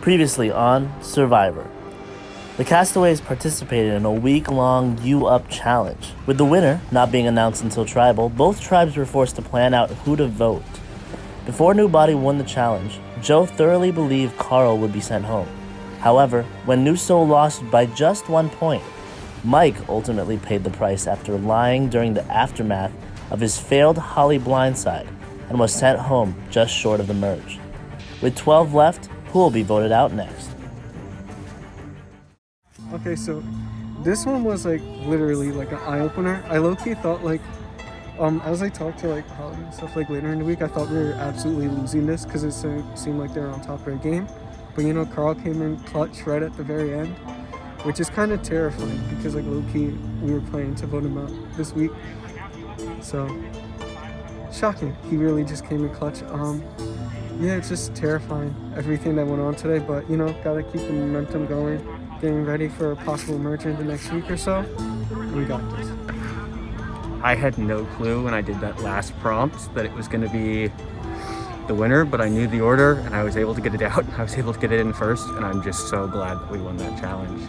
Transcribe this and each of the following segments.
Previously on Survivor. The castaways participated in a week-long U-Up challenge. With the winner not being announced until Tribal, both tribes were forced to plan out who to vote. Before New Body won the challenge, Joe thoroughly believed Carl would be sent home. However, when New Soul lost by just 1 point, Mike ultimately paid the price after lying during the aftermath of his failed Holly blindside and was sent home just short of the merge. With 12 left, who will be voted out next? Okay, so this one was like literally like an eye-opener. I low-key thought like, as I talked to like Holly and stuff like later in the week, I thought we were absolutely losing this because it seemed like they were on top of their game. But you know, Carl came in clutch right at the very end, which is kind of terrifying because like low-key we were planning to vote him out this week. So shocking, he really just came in clutch. Yeah, it's just terrifying, everything that went on today, but you know, gotta keep the momentum going, getting ready for a possible merger in the next week or so. We got this. I had no clue when I did that last prompt that it was going to be the winner, but I knew the order and I was able to get it out. I was able to get it in first, and I'm just so glad that we won that challenge.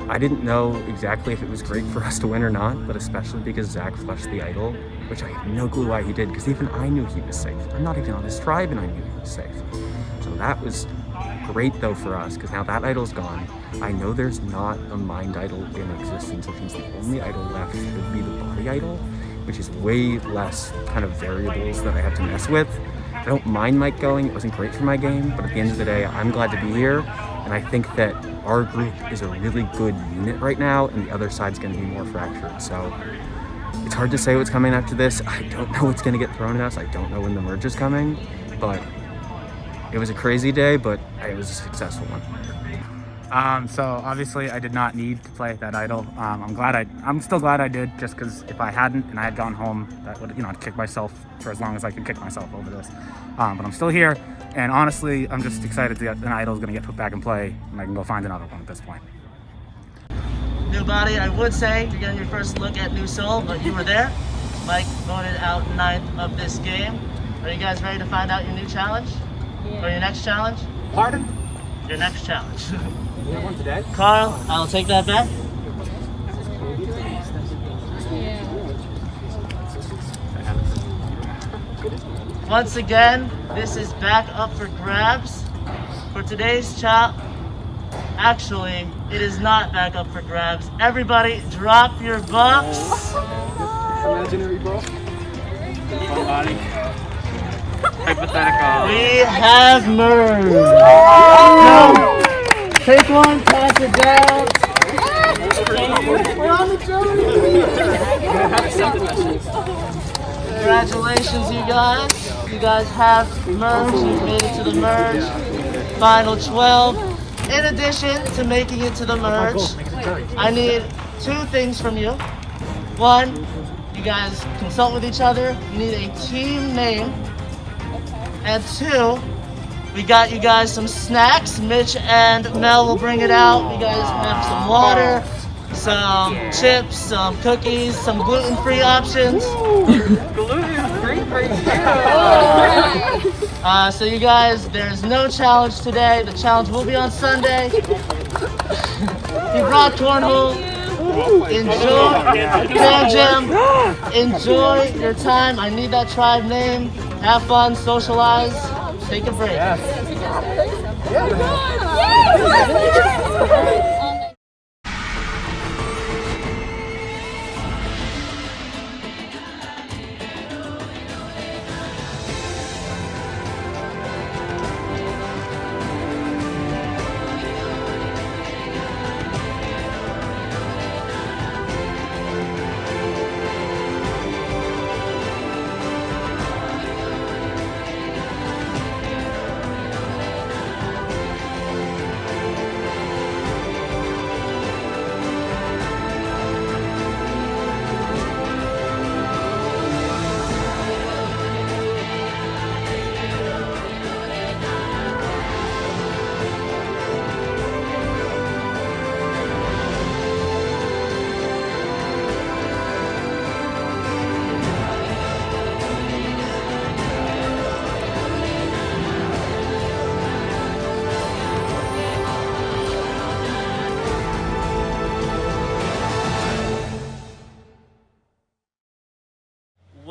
I didn't know exactly if it was great for us to win or not, but especially because Zach flushed the idol, which I had no clue why he did, because even I knew he was safe. I'm not even on his tribe and I knew he was safe. So that was great though for us, because now that idol's gone. I know there's not a mind idol in existence. I think the only idol left would be the body idol, which is way less kind of variables that I have to mess with. I don't mind Mike going, it wasn't great for my game, but at the end of the day, I'm glad to be here, and I think that our group is a really good unit right now, and the other side's going to be more fractured. So it's hard to say what's coming after this. I don't know what's going to get thrown at us. I don't know when the merge is coming, but it was a crazy day, but it was a successful one. So obviously I did not need to play that idol. I'm still glad I did, just because if I hadn't and I had gone home, that would, I'd kick myself for as long as I could kick myself over this. But I'm still here, and honestly, I'm just excited that an idol is going to get put back in play, and I can go find another one at this point. New Body, I would say you're getting your first look at New Soul, but you were there. Mike voted out 9th of this game. Are you guys ready to find out your new challenge? Yeah. Or your next challenge? Pardon? Your next challenge. We have one today? Carl, I'll take that back. Once again, this is back up for grabs. For today's chat, actually, it is not back up for grabs. Everybody drop your bucks. Imaginary bro. Somebody. Hypothetical. We have merged. No. Take one, pass it down. We're on the journey. Congratulations, you guys. You guys have merged. You've made it to the merge. Final 12. In addition to making it to the merge, I need 2 things from you. 1, you guys consult with each other. You need a team name. And 2, we got you guys some snacks. Mitch and Mel will bring it out. You guys have some water, some chips, some cookies, some gluten-free options. So you guys, there's no challenge today. The challenge will be on Sunday. He brought cornhole. Enjoy, Jam. Enjoy your time. I need that tribe name. Have fun, socialize, take a break.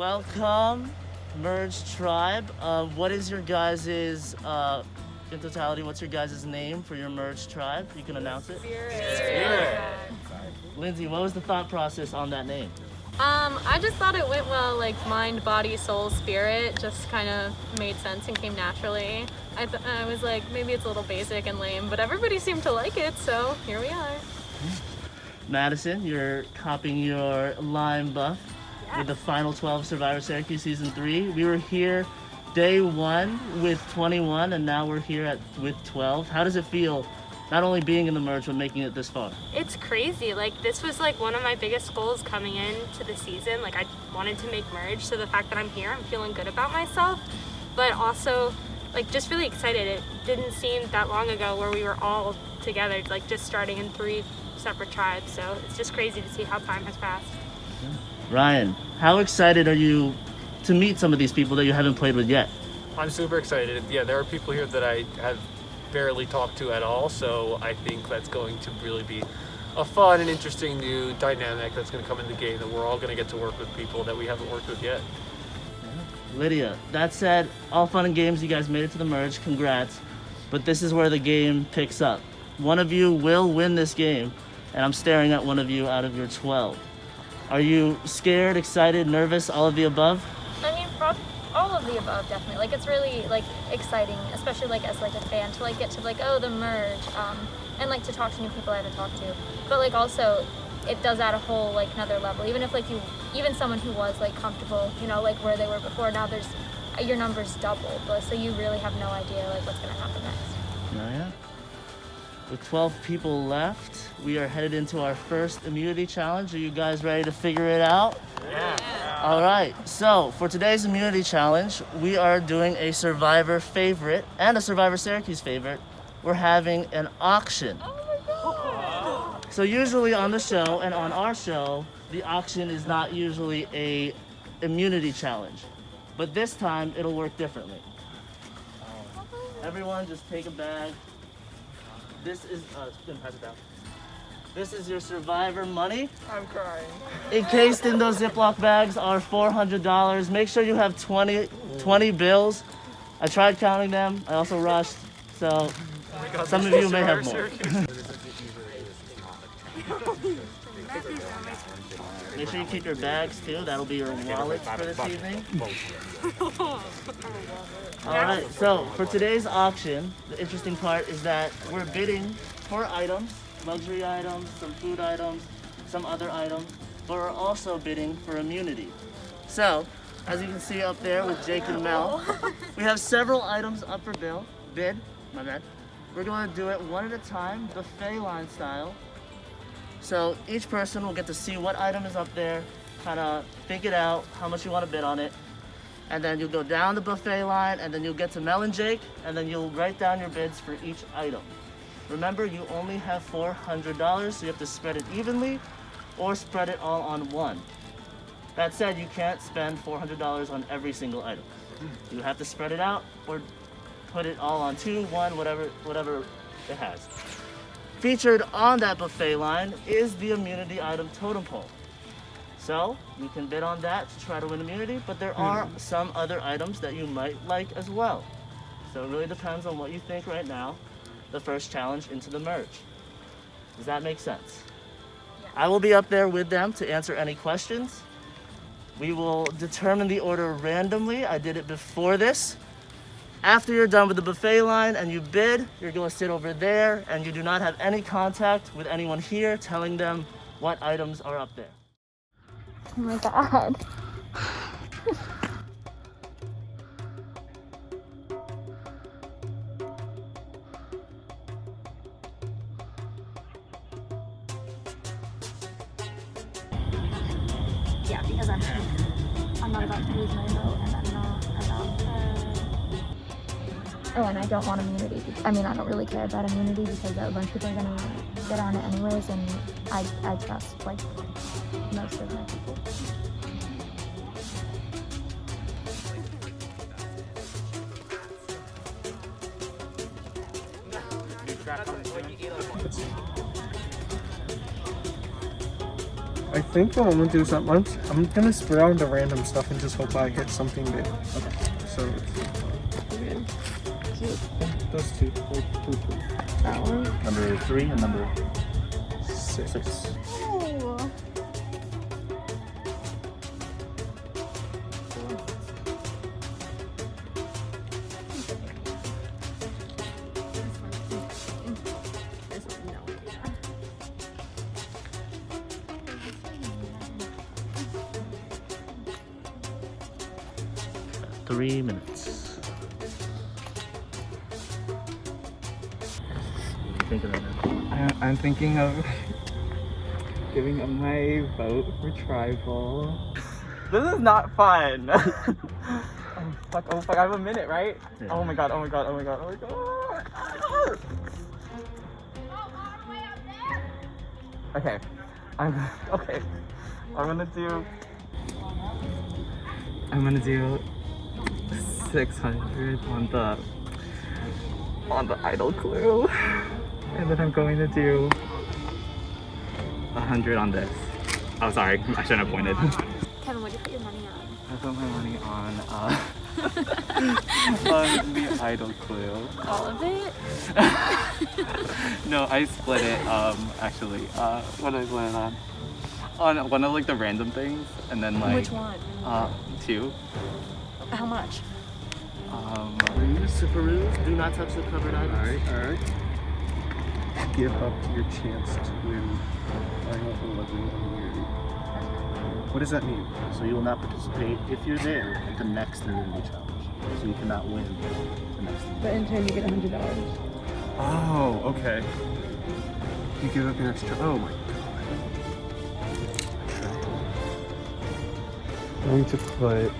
Welcome, Merge Tribe. What is your guys's, in totality, what's your guys' name for your Merge Tribe? You can announce it. Spirit. Lindsay, what was the thought process on that name? I just thought it went well, like mind, body, soul, spirit, just kind of made sense and came naturally. I was like, maybe it's a little basic and lame, but everybody seemed to like it, so here we are. Madison, you're copying your lime buff with the final 12 Survivor Syracuse Season 3. We were here day 1 with 21, and now we're here with 12. How does it feel, not only being in the merge, but making it this far? It's crazy. Like, this was like one of my biggest goals coming into the season. Like, I wanted to make merge, so the fact that I'm here, I'm feeling good about myself, but also like just really excited. It didn't seem that long ago where we were all together, like just starting in 3 separate tribes, so it's just crazy to see how time has passed. Ryan, how excited are you to meet some of these people that you haven't played with yet? I'm super excited. Yeah, there are people here that I have barely talked to at all, so I think that's going to really be a fun and interesting new dynamic that's going to come in the game, that we're all going to get to work with people that we haven't worked with yet. Lydia, that said, all fun and games, you guys made it to the merge, congrats. But this is where the game picks up. One of you will win this game, and I'm staring at one of you out of your 12. Are you scared, excited, nervous, all of the above? I mean, all of the above, definitely. Like, it's really like exciting, especially like as like a fan, to like get to like, oh, the merge, and like to talk to new people I haven't talked to. But like also, it does add a whole like another level. Even if like even someone who was like comfortable, you know, like where they were before, now there's your numbers doubled. So you really have no idea like what's gonna happen next. Oh yeah. With 12 people left, we are headed into our first immunity challenge. Are you guys ready to figure it out? Yeah. All right, so for today's immunity challenge, we are doing a Survivor favorite and a Survivor Syracuse favorite. We're having an auction. Oh my god! So usually on the show and on our show, the auction is not usually a immunity challenge, but this time it'll work differently. Everyone just take a bag. This is, pass it down. This is your Survivor money. I'm crying. Encased in those Ziploc bags are $400. Make sure you have 20 bills. I tried counting them. I also rushed, so some of you may have more. Make sure you keep your bags too. That'll be your wallets for this evening. All right, so for today's auction, the interesting part is that we're bidding for items, luxury items, some food items, some other items, but we're also bidding for immunity. So, as you can see up there with Jake and Mel, we have several items up for bid. We're going to do it one at a time, buffet line style. So each person will get to see what item is up there, kind of think it out, how much you want to bid on it. And then you'll go down the buffet line, and then you'll get to Mel and Jake, and then you'll write down your bids for each item. Remember, you only have $400, so you have to spread it evenly or spread it all on one. That said, you can't spend $400 on every single item. You have to spread it out or put it all on 2, 1, whatever it has. Featured on that buffet line is the immunity item totem pole. So you can bid on that to try to win immunity, but there are some other items that you might like as well. So it really depends on what you think right now, the first challenge into the merge. Does that make sense? Yeah. I will be up there with them to answer any questions. We will determine the order randomly. I did it before this. After you're done with the buffet line and you bid, you're going to sit over there, and you do not have any contact with anyone here telling them what items are up there. Oh my god. Yeah, because I'm not about to lose my vote, and I'm not about oh, and I don't want immunity. I mean, I don't really care about immunity because a bunch of people are gonna get on it anyways, and I trust like most of my people. I think what I'm gonna do is I'm gonna spread out into random stuff and just hope I hit something big. Okay. So those two. That one. Number 3 and number 6. Oh. Three minutes. What do you think of that now? I'm thinking of giving up my vote for tribal. This is not fun. Oh fuck, I have a minute, right? Yeah. Oh my god. Okay. I'm gonna do 600 on the idol clue. And then I'm going to do 100 on this. Oh, sorry, I shouldn't have pointed. Kevin, what did you put your money on? I put my money on the idol clue. All of it? No, I split it. Actually, what did I split it on? On one of like the random things, and then like. Which one? 2. How much? Superoos, do not touch the covered items. Alright. Give up your chance to win final 11 immunity. What does that mean? So you will not participate if you're there at the next immunity challenge. So you cannot win the next one. But in turn, you get $100. Oh, okay. You give up an extra. Oh my god. I'm going to put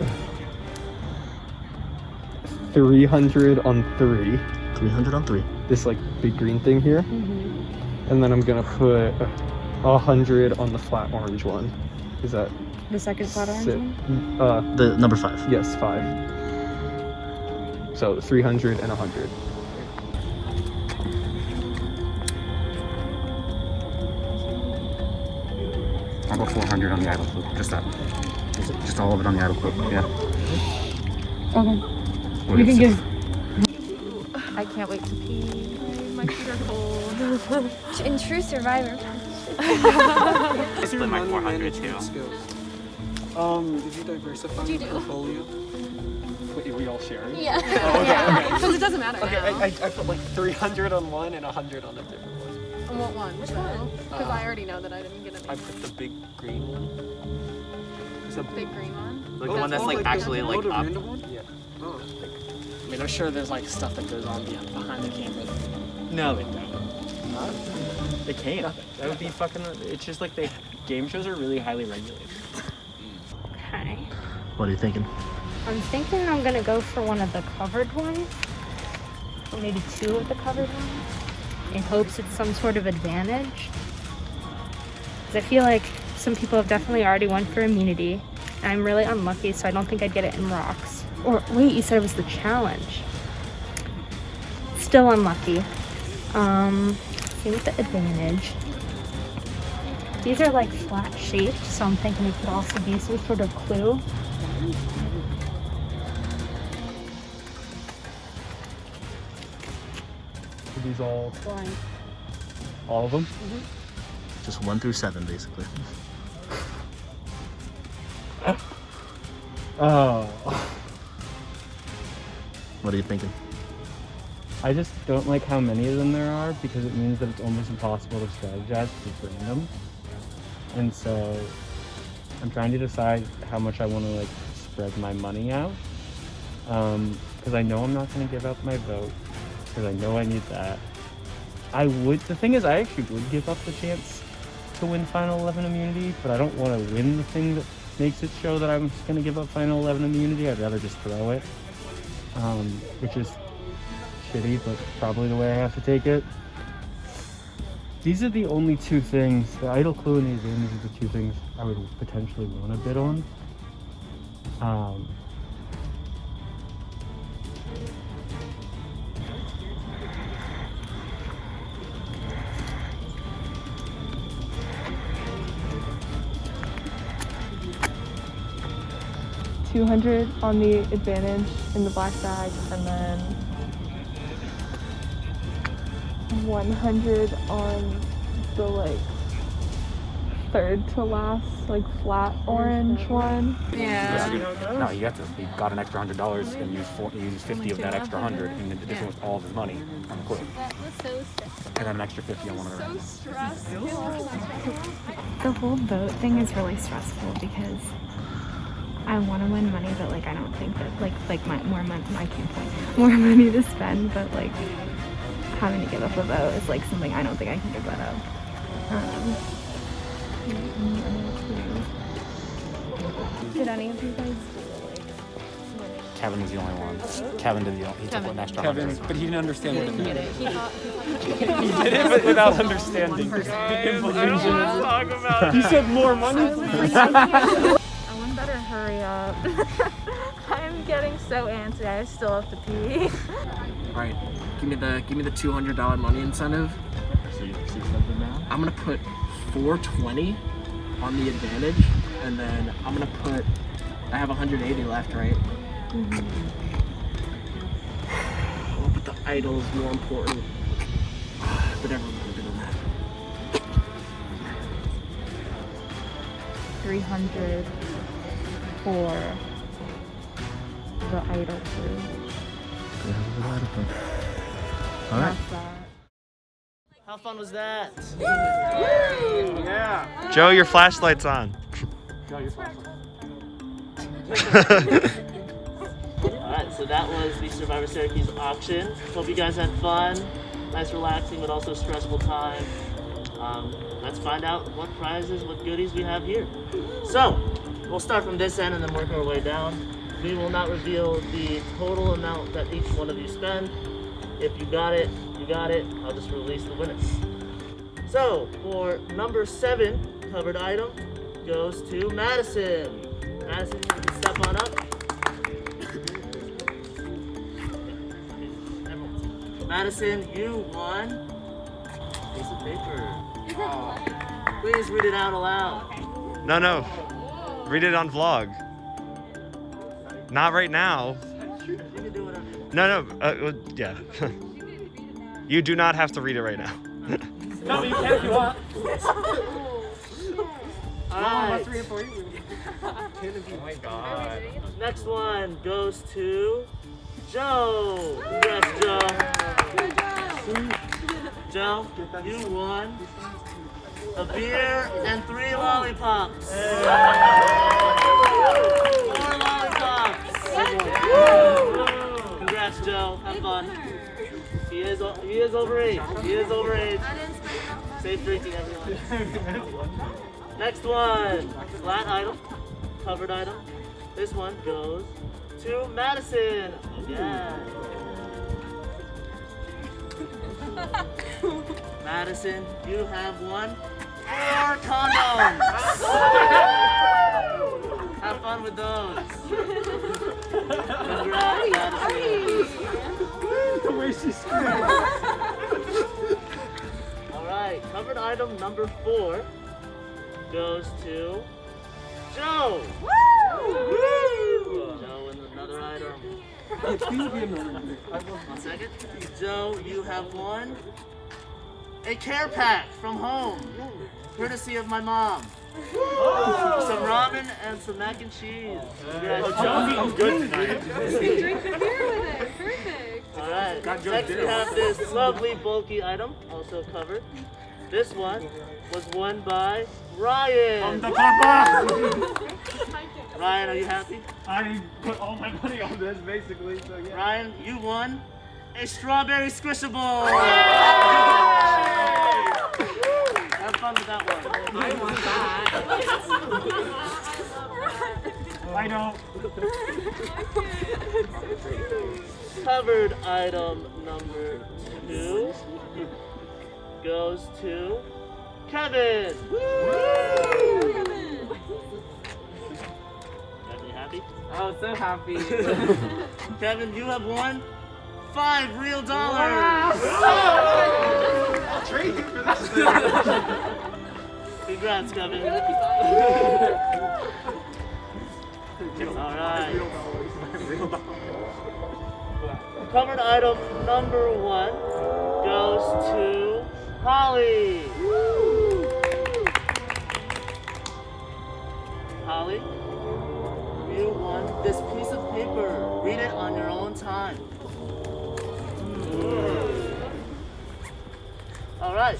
300 on 3. 300 on 3. This like big green thing here. And then I'm gonna put 100 on the flat orange one. Is that The second flat orange one? The number 5. Yes, 5. So 300 and 100. I'll go 400 on the idol clue. Just that. Just all of it on the idol clue. Yeah. Okay. What You is can it? give. I can't wait to pee. My feet are cold. In true Survivor. Split my 400 too. Did you diversify your portfolio? Wait, are we all sharing? Yeah. Oh, okay. Because it doesn't matter Okay, now. I put like 300 on one and 100 on a different one. I want one. Which one? Because I already know that I didn't get I any. put the big green one. Is that Big green one. Like the one that's like actually like the up. random one? Yeah. Oh. I mean, I'm sure there's like stuff that goes on behind the camera. No, they don't. They can't. That would be fucking. It's just like game shows are really highly regulated. Okay. What are you thinking? I'm thinking I'm gonna go for one of the covered ones. Or maybe 2 of the covered ones. In hopes it's some sort of advantage. Because I feel like some people have definitely already won for immunity. And I'm really unlucky, so I don't think I'd get it in rocks. Or wait, you said it was the challenge. Still unlucky. Same with the advantage. These are like flat shaped, so I'm thinking it could also be some sort of clue. Are these all Blind. of them? Just 1 through 7, basically. Oh. What are you thinking? I just don't like how many of them there are because it means that it's almost impossible to strategize because it's random. And so I'm trying to decide how much I want to like spread my money out. Because I know I'm not going to give up my vote because I know I need that. The thing is, I actually would give up the chance to win Final 11 immunity, but I don't want to win the thing that makes it show that I'm just going to give up Final 11 immunity. I'd rather just throw it, which is shitty, but probably the way I have to take it. These are the only 2 things, the idle clue and the advantage are the 2 things I would potentially want to bid on. 200 on the advantage in the black bag, and then 100 on the like third to last like flat orange one. Yeah, no, you got an extra $100 and used 50 of that extra 100 in addition with all of his money on the clue. That was so stressful. And then an extra 50 on one of the rounds. The whole boat thing is really stressful because I want to win money, but like I don't think that more money. I can't point more money to spend, but like having to give up a boat is like something I don't think I can give that up. Did any of you guys do like winning? Kevin was the only one. Kevin did he took an extra 100. But he didn't understand what it meant. He thought He did it but without understanding. The implication is he said more money. Someone better hurry up. I'm getting so antsy. I still have to pee. All right, give me the $200 money incentive. So you see something now? I'm gonna put 420 on the advantage, and then I'm gonna put. I have 180 left, right? Oh, but the idol is more important. But everyone would have done that. 300 for the idol crew. All right. That's that. How fun was that? Yeah. Joe, your flashlight's on. Alright, so that was the Survivor Syracuse auction. Hope you guys had fun. Nice, relaxing, but also stressful time. Let's find out what prizes, what goodies we have here. So, we'll start from this end and then work our way down. We will not reveal the total amount that each one of you spend. If you got it, you got it. I'll just release the winner. So, for number 7 covered item goes to Madison. Madison, you can step on up. Madison, you won a piece of paper. Please read it out aloud. No. Read it on vlog. Not right now. You can do whatever. No. Yeah. You do not have to read it right now. No, you can if you want. Alright. Let's read it for you. Oh my god. Next one goes to Joe. Yes, Joe. Joe, you won a beer and 3 lollipops. 4 lollipops. Congrats, Joe. Have fun. He is overage. He is overage. Safe drinking, everyone. Next one, flat item, covered item. This one goes to Madison. Yeah. Madison, you have won 4 condoms. Have fun with those. Congrats, Madison. The way she screamed. All right, covered item number 4 goes to Joe. Woo! Joe with another item. 1 second. Joe, you have won a care pack from home, courtesy of my mom. Some ramen and some mac and cheese. Joe's eating good tonight. Drink the beer with it. Perfect. All right. Next we have this lovely bulky item, also covered. This one was won by Ryan. The papa. Ryan, are you happy? I put all my money on this basically, so yeah. Ryan, you won a strawberry squishable. Have fun with that one. I want that. I don't. Covered item number 2 goes to Kevin. Kevin, you happy? Oh, so happy. Kevin, you have won $5 real dollars. I'll trade you for this. Congrats, Kevin. Alright. Covered item number 1 goes to Holly. Holly, you won this piece of paper. Read it on your own time. Alright,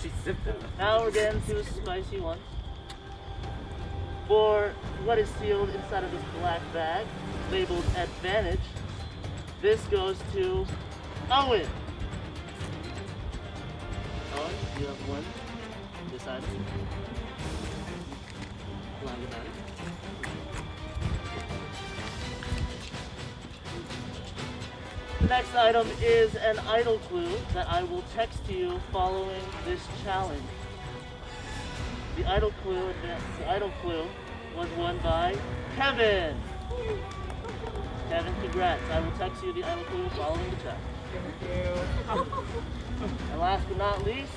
now we're getting to spicy ones. For what is sealed inside of this black bag, labeled Advantage, this goes to Owen. Owen, you have won this item. Glad about it. The next item is an idol clue that I will text to you following this challenge. The idol clue was won by Kevin. Kevin, congrats. I will text you the idol clue following the chat. And last but not least,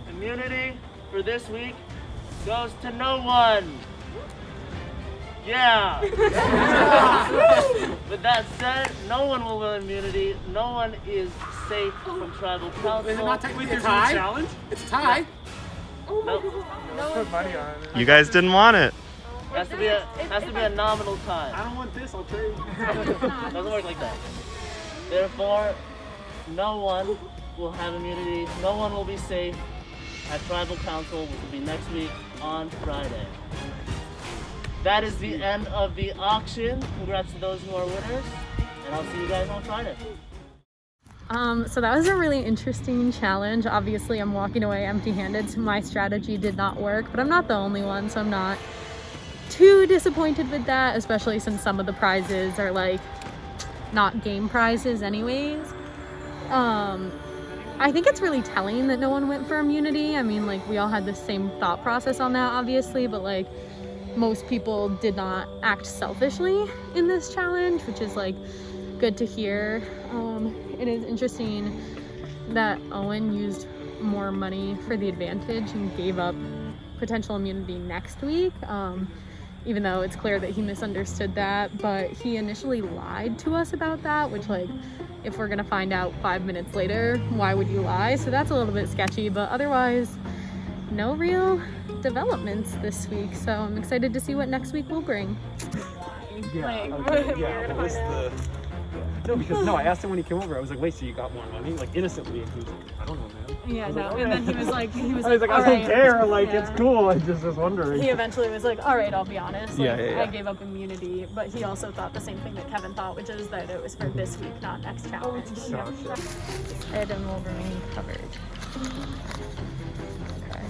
immunity for this week goes to no one. Yeah. With that said, no one will win immunity. No one is safe from tribal council. Is it not technically a tie? Challenge? It's a tie. Nope. Put money on it. You guys didn't want it. Has to be a nominal time. I don't want this, I'll trade. Doesn't work like that. Therefore, no one will have immunity. No one will be safe at tribal council, which will be next week on Friday. That is the end of the auction. Congrats to those who are winners, and I'll see you guys on Friday. So that was a really interesting challenge. Obviously, I'm walking away empty-handed, so my strategy did not work, but I'm not the only one, so I'm not too disappointed with that, especially since some of the prizes are like not game prizes anyways. I think it's really telling that no one went for immunity. I mean, like, we all had the same thought process on that, obviously, but like most people did not act selfishly in this challenge, which is like good to hear. It is interesting that Owen used more money for the advantage and gave up potential immunity next week, even though it's clear that he misunderstood that, but he initially lied to us about that, which, like, if we're gonna find out 5 minutes later, why would you lie? So that's a little bit sketchy, but otherwise no real developments this week, so I'm excited to see what next week will bring. No, because I asked him when he came over. I was like, "Wait, so you got more money?" Like innocently, and he was like, "I don't know, man." Yeah, no, like, and then he was like, I don't care. Like, it's cool. I just was wondering. He eventually was like, all right, I'll be honest. Like, Yeah. I gave up immunity, but he also thought the same thing that Kevin thought, which is that it was for this week, not next challenge. This item will remain covered. Okay.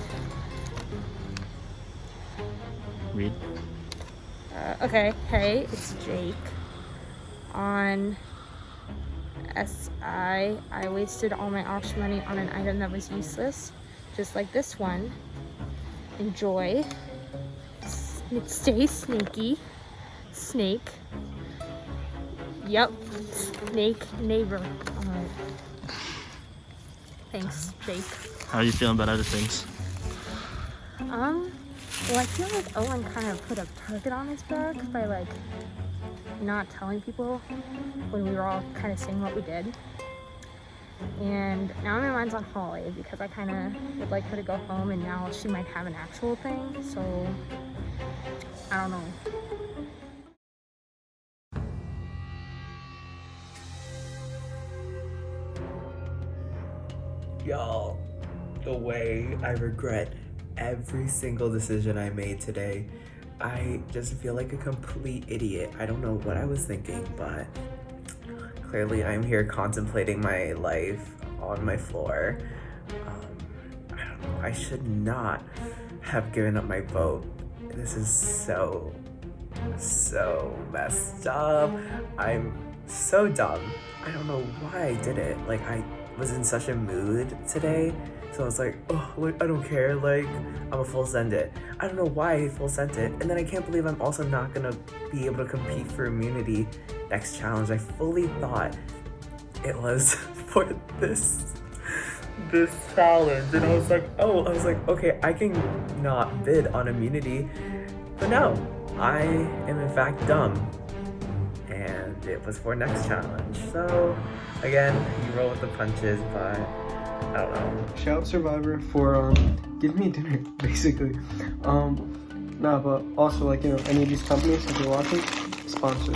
Read. Okay, hey, it's Jake. On SI, I wasted all my auction money on an item that was useless, just like this one. Enjoy. Stay sneaky. Snake. Yep. Snake neighbor. Alright. Thanks, Jake. How are you feeling about other things? Well, I feel like Owen kind of put a target on his back by, like, not telling people when we were all kind of saying what we did. And now my mind's on Holly because I kind of would like her to go home, and now she might have an actual thing, so I don't know. Y'all, the way I regret every single decision I made today. I just feel like a complete idiot. I don't know what I was thinking, but clearly I'm here contemplating my life on my floor. I don't know, I should not have given up my vote. This is so messed up. I'm so dumb. I don't know why I did it. Like, I was in such a mood today. So I was like, oh, like, I don't care, like, I'm a full send it. I don't know why I full sent it. And then I can't believe I'm also not gonna be able to compete for immunity next challenge. I fully thought it was for this challenge. And I was like, okay, I can not bid on immunity. But no, I am in fact dumb. And it was for next challenge. So again, you roll with the punches, but I don't know. Shout out Survivor for giving me dinner, basically. Nah, but also, like, you know, any of these companies, if you're watching, sponsor.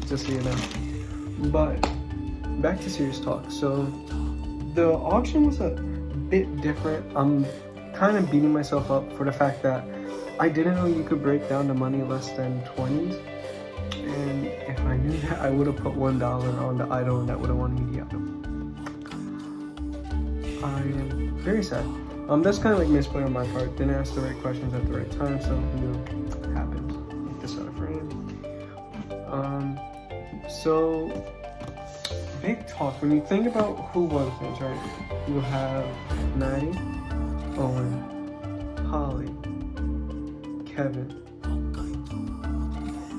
Just so you know. But back to serious talk. So the auction was a bit different. I'm kind of beating myself up for the fact that I didn't know you could break down the money less than 20s. And if I knew that, I would have put $1 on the idol and that would have won me the idol. I am very sad. That's kind of like misplay on my part. Didn't ask the right questions at the right time, so, you know, it happens. Make this out of frame. So, big talk. When you think about who won things, right? You have Maddie, Owen, Holly, Kevin.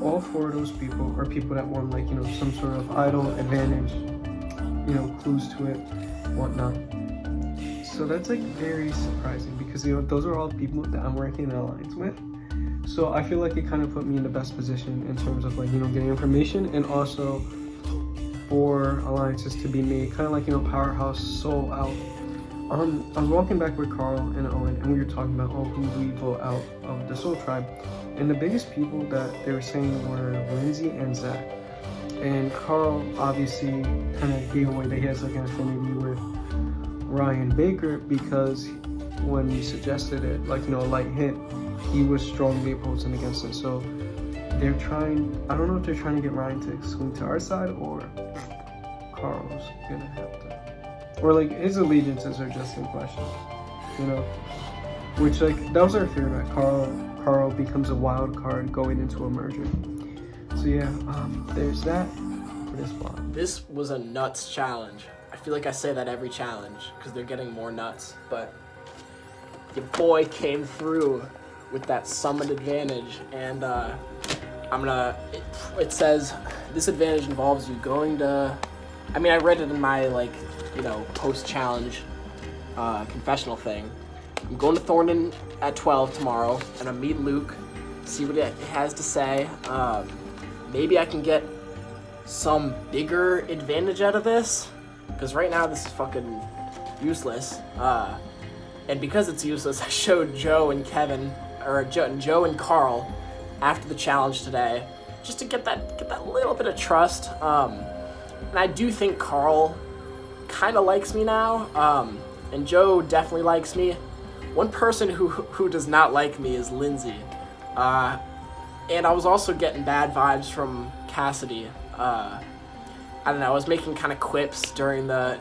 All 4 of those people are people that won, like, you know, some sort of idol advantage, you know, clues to it, whatnot. So that's like very surprising because, you know, those are all people that I'm working in an alliance with. So I feel like it kind of put me in the best position in terms of, like, you know, getting information and also for alliances to be made, kind of like, you know, Powerhouse Sole out. I was walking back with Carl and Owen and we were talking about, oh, who we vote out of the Soul Tribe. And the biggest people that they were saying were Lindsay and Zach. And Carl obviously kind of gave away that he has like an affinity with Ryan Baker because when we suggested it, like, you know, a light hit, he was strongly opposing against it. So they're trying, I don't know if they're trying to get Ryan to swing to our side or Carl's gonna have to, or like his allegiances are just in question, you know? Which, like, that was our fear, that Carl becomes a wild card going into a merger. So yeah, there's that for this vlog. This was a nuts challenge. I feel like I say that every challenge because they're getting more nuts, but your boy came through with that summon advantage, and it says this advantage involves you going to, I mean, I read it in my, like, you know, post-challenge confessional thing. I'm going to Thornton at 12 tomorrow, and I'll meet Luke, see what it has to say. Maybe I can get some bigger advantage out of this, because right now this is fucking useless. And because it's useless, I showed Joe and Kevin, or Joe and Carl after the challenge today, just to get that little bit of trust. And I do think Carl kind of likes me now, and Joe definitely likes me. One person who does not like me is Lindsay. And I was also getting bad vibes from Cassidy. I don't know, I was making kind of quips during the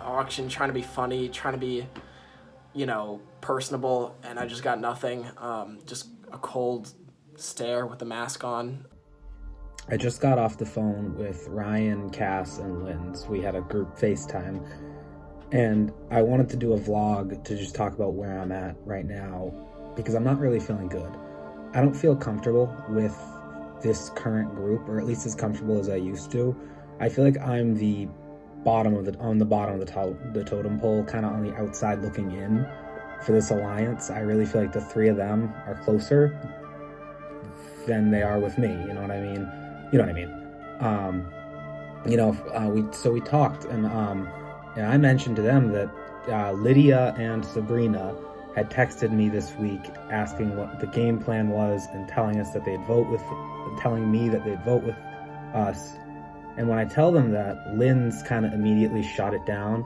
auction, trying to be funny, trying to be, you know, personable, and I just got nothing. Just a cold stare with the mask on. I just got off the phone with Ryan, Cass, and Linz. We had a group FaceTime, and I wanted to do a vlog to just talk about where I'm at right now, because I'm not really feeling good. I don't feel comfortable with this current group, or at least as comfortable as I used to. I feel like I'm the bottom of the totem pole, kind of on the outside looking in for this alliance. I really feel like the 3 of them are closer than they are with me. You know what I mean? You know what I mean? We talked, and I mentioned to them that Lydia and Sabrina had texted me this week asking what the game plan was and telling me that they'd vote with us. And when I tell them that, Lynn's kind of immediately shot it down.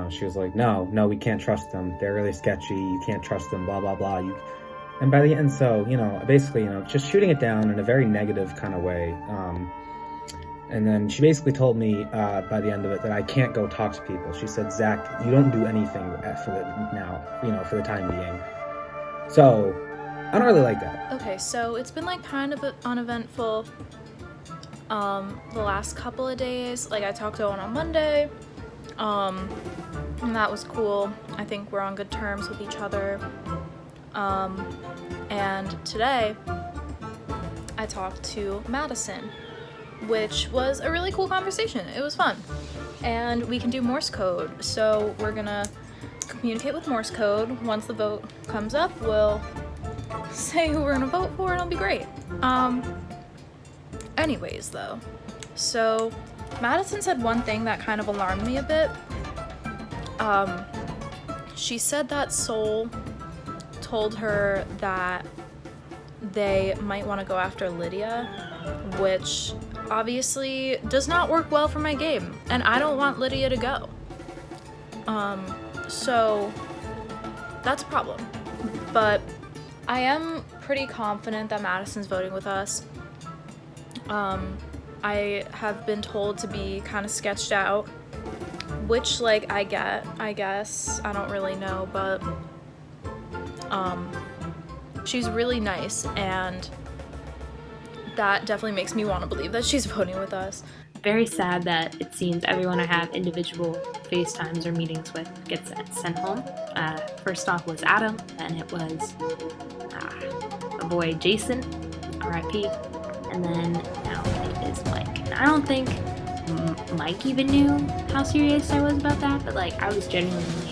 She was like, no, we can't trust them. They're really sketchy. You can't trust them, blah, blah, blah. And by the end, so, basically, just shooting it down in a very negative kind of way. And then she basically told me by the end of it that I can't go talk to people. She said, Zach, you don't do anything for the time being. So, I don't really like that. Okay, so it's been like kind of uneventful the last couple of days. Like, I talked to Owen on Monday, and that was cool. I think we're on good terms with each other. And today I talked to Madison, which was a really cool conversation. It was fun. And we can do Morse code. So we're gonna communicate with Morse code. Once the vote comes up, we'll say who we're gonna vote for and it'll be great. Anyways though, so Madison said one thing that kind of alarmed me a bit. She said that Sole told her that they might want to go after Lydia, which obviously does not work well for my game, and I don't want Lydia to go. So that's a problem. But I am pretty confident that Madison's voting with us. I have been told to be kind of sketched out, which like I guess. I don't really know, but she's really nice, and that definitely makes me want to believe that she's voting with us. Very sad that it seems everyone I have individual FaceTimes or meetings with gets sent home. First off was Adam, then it was a boy Jason, RIP, and then now it is Mike. And I don't think Mike even knew how serious I was about that, but like I was genuinely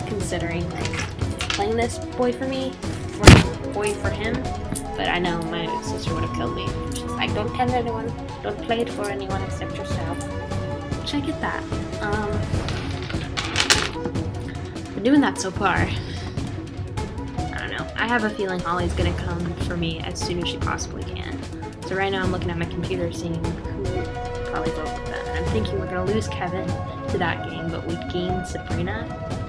considering like playing this boy for me, or boy for him. But I know my sister would have killed me. She's like, don't tell anyone, don't play it for anyone except yourself. Which I get that. Been doing that so far. I don't know. I have a feeling Holly's gonna come for me as soon as she possibly can. So right now I'm looking at my computer seeing who would probably vote with them. And I'm thinking we're gonna lose Kevin to that game, but we'd gain Sabrina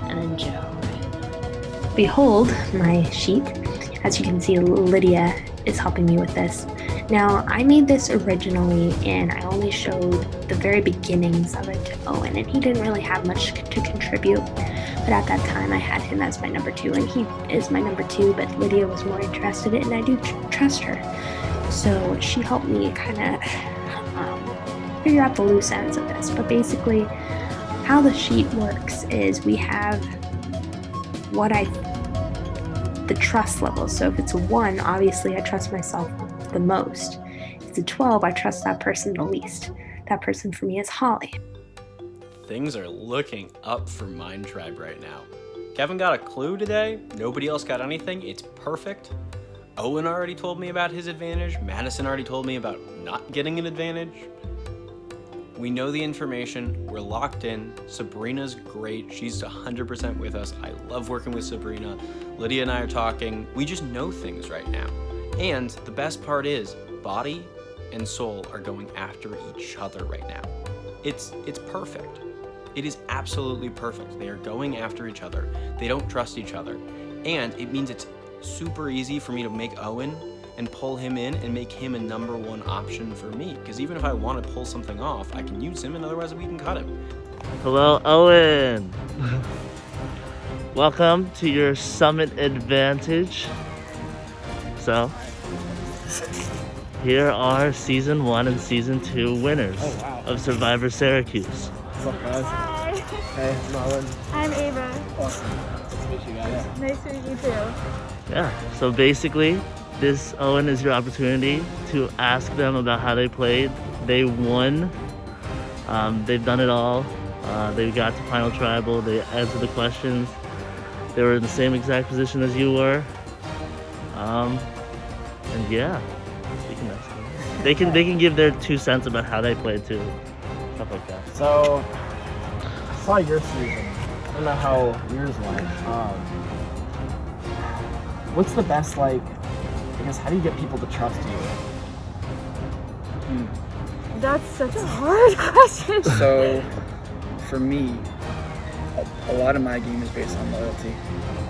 and then Joe. Behold my sheet. As you can see, Lydia is helping me with this. Now, I made this originally and I only showed the very beginnings of it to Owen, and he didn't really have much to contribute. But at that time, I had him as my number 2, and he is my number 2, but Lydia was more interested in it, and I do trust her. So she helped me kind of figure out the loose ends of this. But basically, how the sheet works is we have the trust level. So if it's a 1, obviously I trust myself the most. If it's a 12, I trust that person the least. That person for me is Holly. Things are looking up for Mind Tribe right now. Kevin got a clue today. Nobody else got anything. It's perfect. Owen already told me about his advantage. Madison already told me about not getting an advantage. We know the information. We're locked in. Sabrina's great. She's 100% with us. I love working with Sabrina. Lydia and I are talking. We just know things right now. And the best part is, Body and Sole are going after each other right now. It's perfect. It is absolutely perfect. They are going after each other. They don't trust each other. And it means it's super easy for me to make Owen and pull him in and make him a number 1 option for me. Because even if I want to pull something off, I can use him, and otherwise we can cut him. Hello, Owen. Welcome to your Summit Advantage. So, here are Season 1 and Season 2 winners of Survivor Syracuse. What's up, guys? Hi. Hey, I'm Owen. I'm Ava. Awesome. Nice to meet you guys. Nice to meet you too. Yeah, so basically, this, Owen, is your opportunity to ask them about how they played. They won. They've done it all. They got to Final Tribal. They answered the questions. They were in the same exact position as you were. And yeah, you can ask them. They can give their 2 cents about how they played too. Stuff like that. So, I saw your season. I don't know how yours went. What's the best, like, I guess, how do you get people to trust you? That's such a hard question. So, for me, a lot of my game is based on loyalty.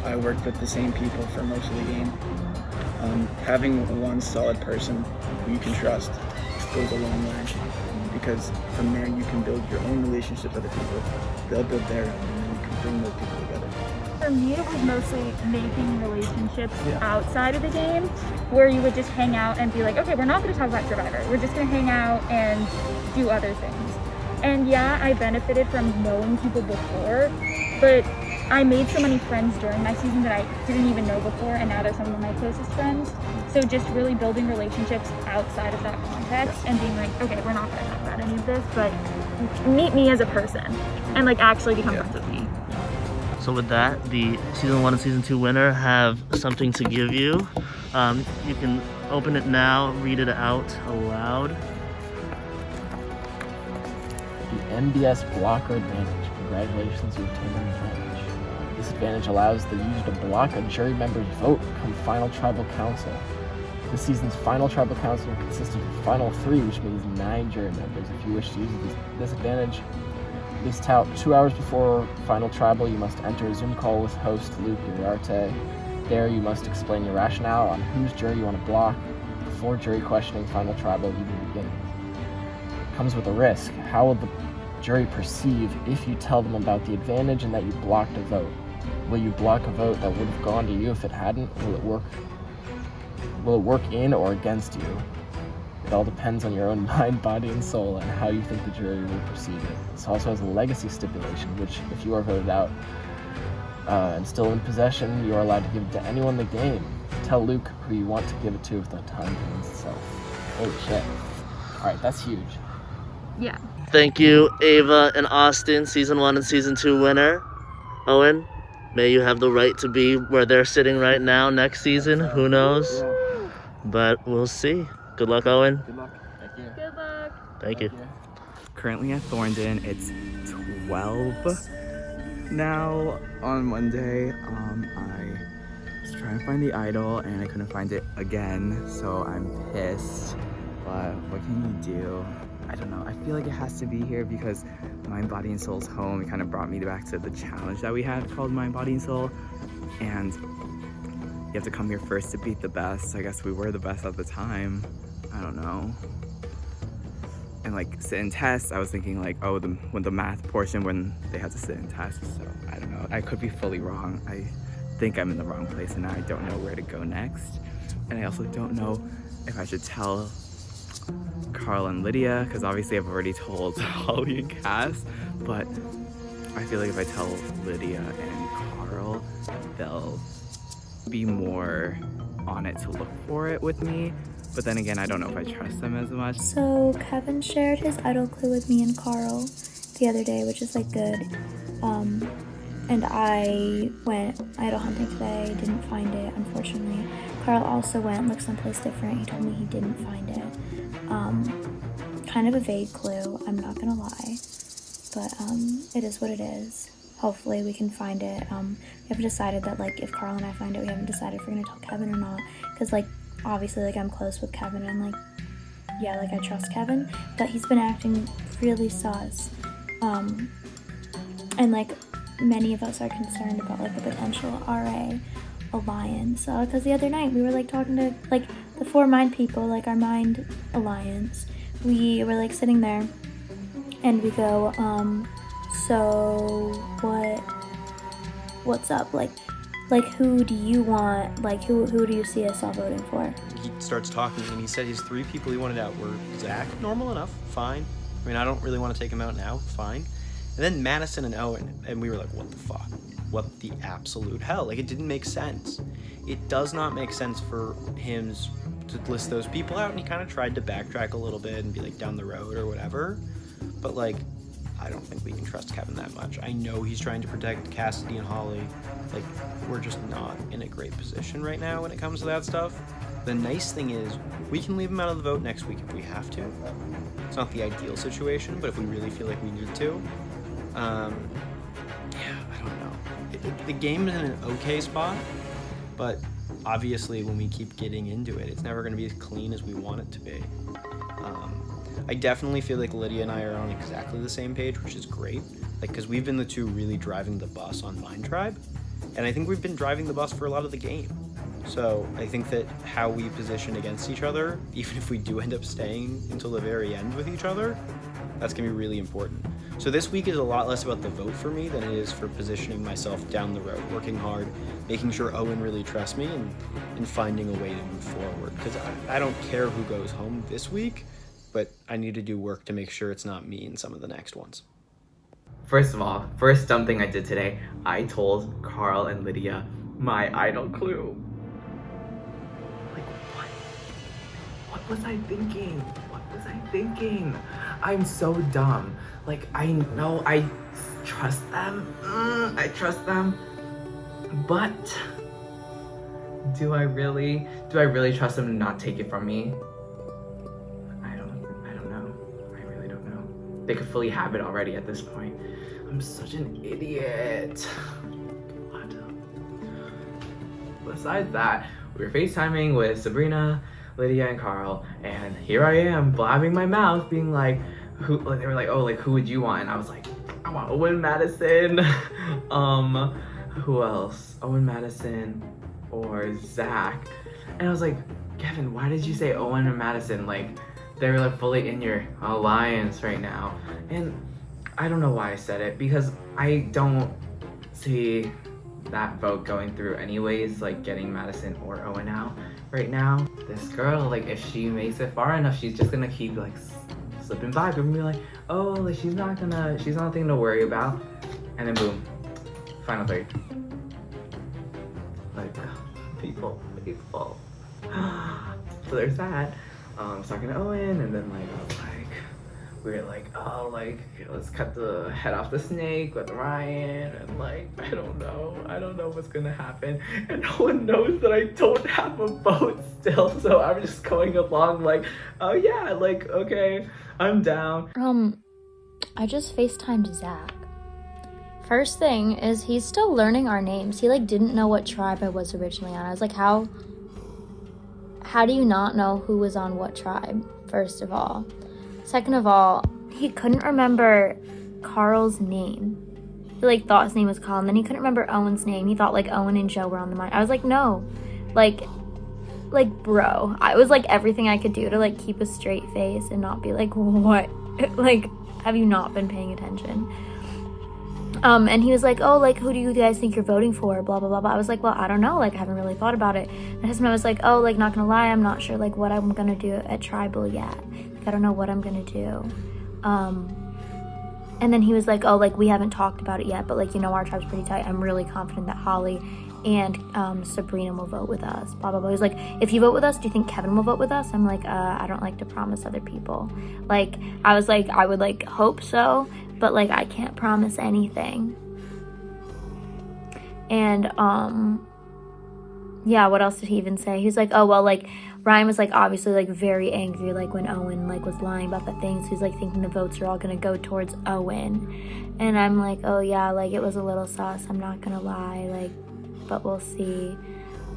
I worked with the same people for most of the game. Having one solid person who you can trust goes a long way, because from there you can build your own relationships with other people. They'll build their own, and then you can bring those people together. For me, it was mostly making relationships outside of the game, where you would just hang out and be like, okay, we're not going to talk about Survivor. We're just going to hang out and do other things. And yeah, I benefited from knowing people before, but I made so many friends during my season that I didn't even know before, and now they're some of my closest friends. So just really building relationships outside of that context and being like, okay, we're not going to talk about any of this, but meet me as a person and like actually become friends with me. So with that, the Season 1 and Season 2 winner have something to give you. You can open it now, read it out aloud. The MBS blocker advantage. Congratulations, you obtained an advantage. This advantage allows the user to block a jury member's vote come final tribal council. This season's final tribal council consists of a final 3, which means 9 jury members. If you wish to use this advantage, at least 2 hours before final tribal, you must enter a Zoom call with host Luke Uriarte. There, you must explain your rationale on whose jury you want to block before jury questioning final tribal even begins. It comes with a risk. How will the jury perceive if you tell them about the advantage and that you blocked a vote? Will you block a vote that would have gone to you if it hadn't? Will it work in or against you? It all depends on your own mind, body, and soul and how you think the jury will perceive it. This also has a legacy stipulation, which, if you are voted out and still in possession, you are allowed to give it to anyone in the game. Tell Luke who you want to give it to if the time presents itself. Holy shit. Alright, that's huge. Yeah. Thank you, Ava and Austin, Season 1 and Season 2 winner. Owen, may you have the right to be where they're sitting right now next season. Who knows? But we'll see. Good luck, Owen. Good luck. Thank you. Good luck. Thank you. Currently at Thorndon, it's 12 now on Monday. I was trying to find the idol and I couldn't find it again, so I'm pissed. But what can you do? I don't know. I feel like it has to be here because Mind, Body, and Soul's home. It kind of brought me back to the challenge that we had called Mind, Body, and Soul. And you have to come here first to beat the best. I guess we were the best at the time. I don't know. And like sit in tests, I was thinking like, oh, when the math portion when they had to sit in tests. So I don't know. I could be fully wrong. I think I'm in the wrong place and now I don't know where to go next. And I also don't know if I should tell Carl and Lydia, because obviously I've already told Holly and Cass, but I feel like if I tell Lydia and Carl, they'll be more on it to look for it with me. But then again, I don't know if I trust them as much. So Kevin shared his idol clue with me and Carl the other day, which is like good. And I went idol hunting today, didn't find it, unfortunately. Carl also went, looked someplace different. He told me he didn't find it. Kind of a vague clue, I'm not gonna lie. But it is what it is. Hopefully we can find it. We haven't decided that, like, if Carl and I find it, we haven't decided if we're gonna tell Kevin or not. Because, like, obviously, like, I'm close with Kevin and, like, yeah, like, I trust Kevin. But he's been acting really sus. And, like, many of us are concerned about, like, the potential RA alliance. Because the other night we were, like, talking to, like, the 4 Mind people, like, our Mind alliance. We were, like, sitting there and we go, so what's up? Like who do you want? Like, who do you see us all voting for? He starts talking and he said his 3 people he wanted out were Zach, normal enough, fine. I mean, I don't really want to take him out now, fine. And then Madison and Owen, and we were like, what the fuck? What the absolute hell? Like, it didn't make sense. It does not make sense for him to list those people out, and he kind of tried to backtrack a little bit and be like down the road or whatever. But like, I don't think we can trust Kevin that much. I know he's trying to protect Cassidy and Holly. Like, we're just not in a great position right now when it comes to that stuff. The nice thing is, we can leave him out of the vote next week if we have to. It's not the ideal situation, but if we really feel like we need to. Yeah, I don't know. The game is in an okay spot, but obviously when we keep getting into it, it's never going to be as clean as we want it to be. I definitely feel like Lydia and I are on exactly the same page, which is great. Like, because we've been the 2 really driving the bus on Mind Tribe, and I think we've been driving the bus for a lot of the game. So I think that how we position against each other, even if we do end up staying until the very end with each other, that's going to be really important. So this week is a lot less about the vote for me than it is for positioning myself down the road, working hard, making sure Owen really trusts me, and finding a way to move forward. Because I don't care who goes home this week, but I need to do work to make sure it's not me in some of the next ones. First of all, first dumb thing I did today, I told Carl and Lydia my idol clue. Like, what was I thinking? What was I thinking? I'm so dumb. Like, I know I trust them. I trust them. But Do I really trust them to not take it from me? I don't know. I really don't know. They could fully have it already at this point. I'm such an idiot. God. Besides that, we were FaceTiming with Sabrina, Lydia, and Carl, and here I am blabbing my mouth, being like, who? Like, they were like, oh, like who would you want? And I was like, I want Owen Madison. Who else? Owen Madison or Zach. And I was like, Kevin, why did you say Owen or Madison? Like, they're like fully in your alliance right now. And I don't know why I said it, because I don't see that vote going through anyways, like getting Madison or Owen out right now. This girl, like if she makes it far enough, she's just gonna keep like slipping by. People be like, oh, like she's nothing to worry about. And then boom, final three. Like, people. So there's that. I was talking to Owen, and then like I was like, we were like, oh, like let's cut the head off the snake with Ryan, and like I don't know what's gonna happen, and no one knows that I don't have a vote still, so I'm just going along like, oh yeah, like okay, I'm down. I just FaceTimed Zach. First thing is he's still learning our names. He like didn't know what tribe I was originally on. I was like, how do you not know who was on what tribe, first of all? Second of all, he couldn't remember Carl's name. He like thought his name was Carl, and then he couldn't remember Owen's name. He thought like Owen and Joe were on the mind. I was like, no. Like bro. I was like everything I could do to like keep a straight face and not be like, what? Like, have you not been paying attention? And he was like, oh, like, who do you guys think you're voting for? Blah, blah, blah, blah. I was like, well, I don't know. Like, I haven't really thought about it. And his man was like, oh, like, not gonna lie, I'm not sure, like, what I'm gonna do at Tribal yet. Like, I don't know what I'm gonna do. And then he was like, oh, like, we haven't talked about it yet, but, like, you know, our tribe's pretty tight. I'm really confident that Holly and Sabrina will vote with us, blah, blah, blah. He was like, if you vote with us, do you think Kevin will vote with us? I'm like, I don't like to promise other people. Like, I was like, I would, like, hope so, but, like, I can't promise anything. And, yeah, what else did he even say? He was like, oh, well, like, Ryan was, like, obviously, like, very angry, like, when Owen, like, was lying about the things. He's, like, thinking the votes are all gonna go towards Owen. And I'm like, oh, yeah, like, it was a little sus, I'm not gonna lie, like, but we'll see.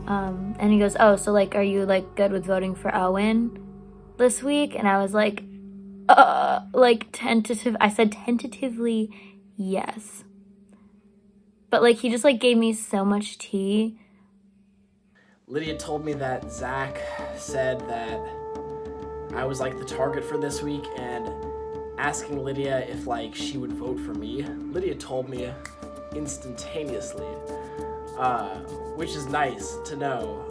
And he goes, oh, so, like, are you, like, good with voting for Owen this week? And I was like, like, I said tentatively yes. But, like, he just, like, gave me so much tea. Lydia told me that Zach said that I was, like, the target for this week, and asking Lydia if, like, she would vote for me. Lydia told me instantaneously, which is nice to know,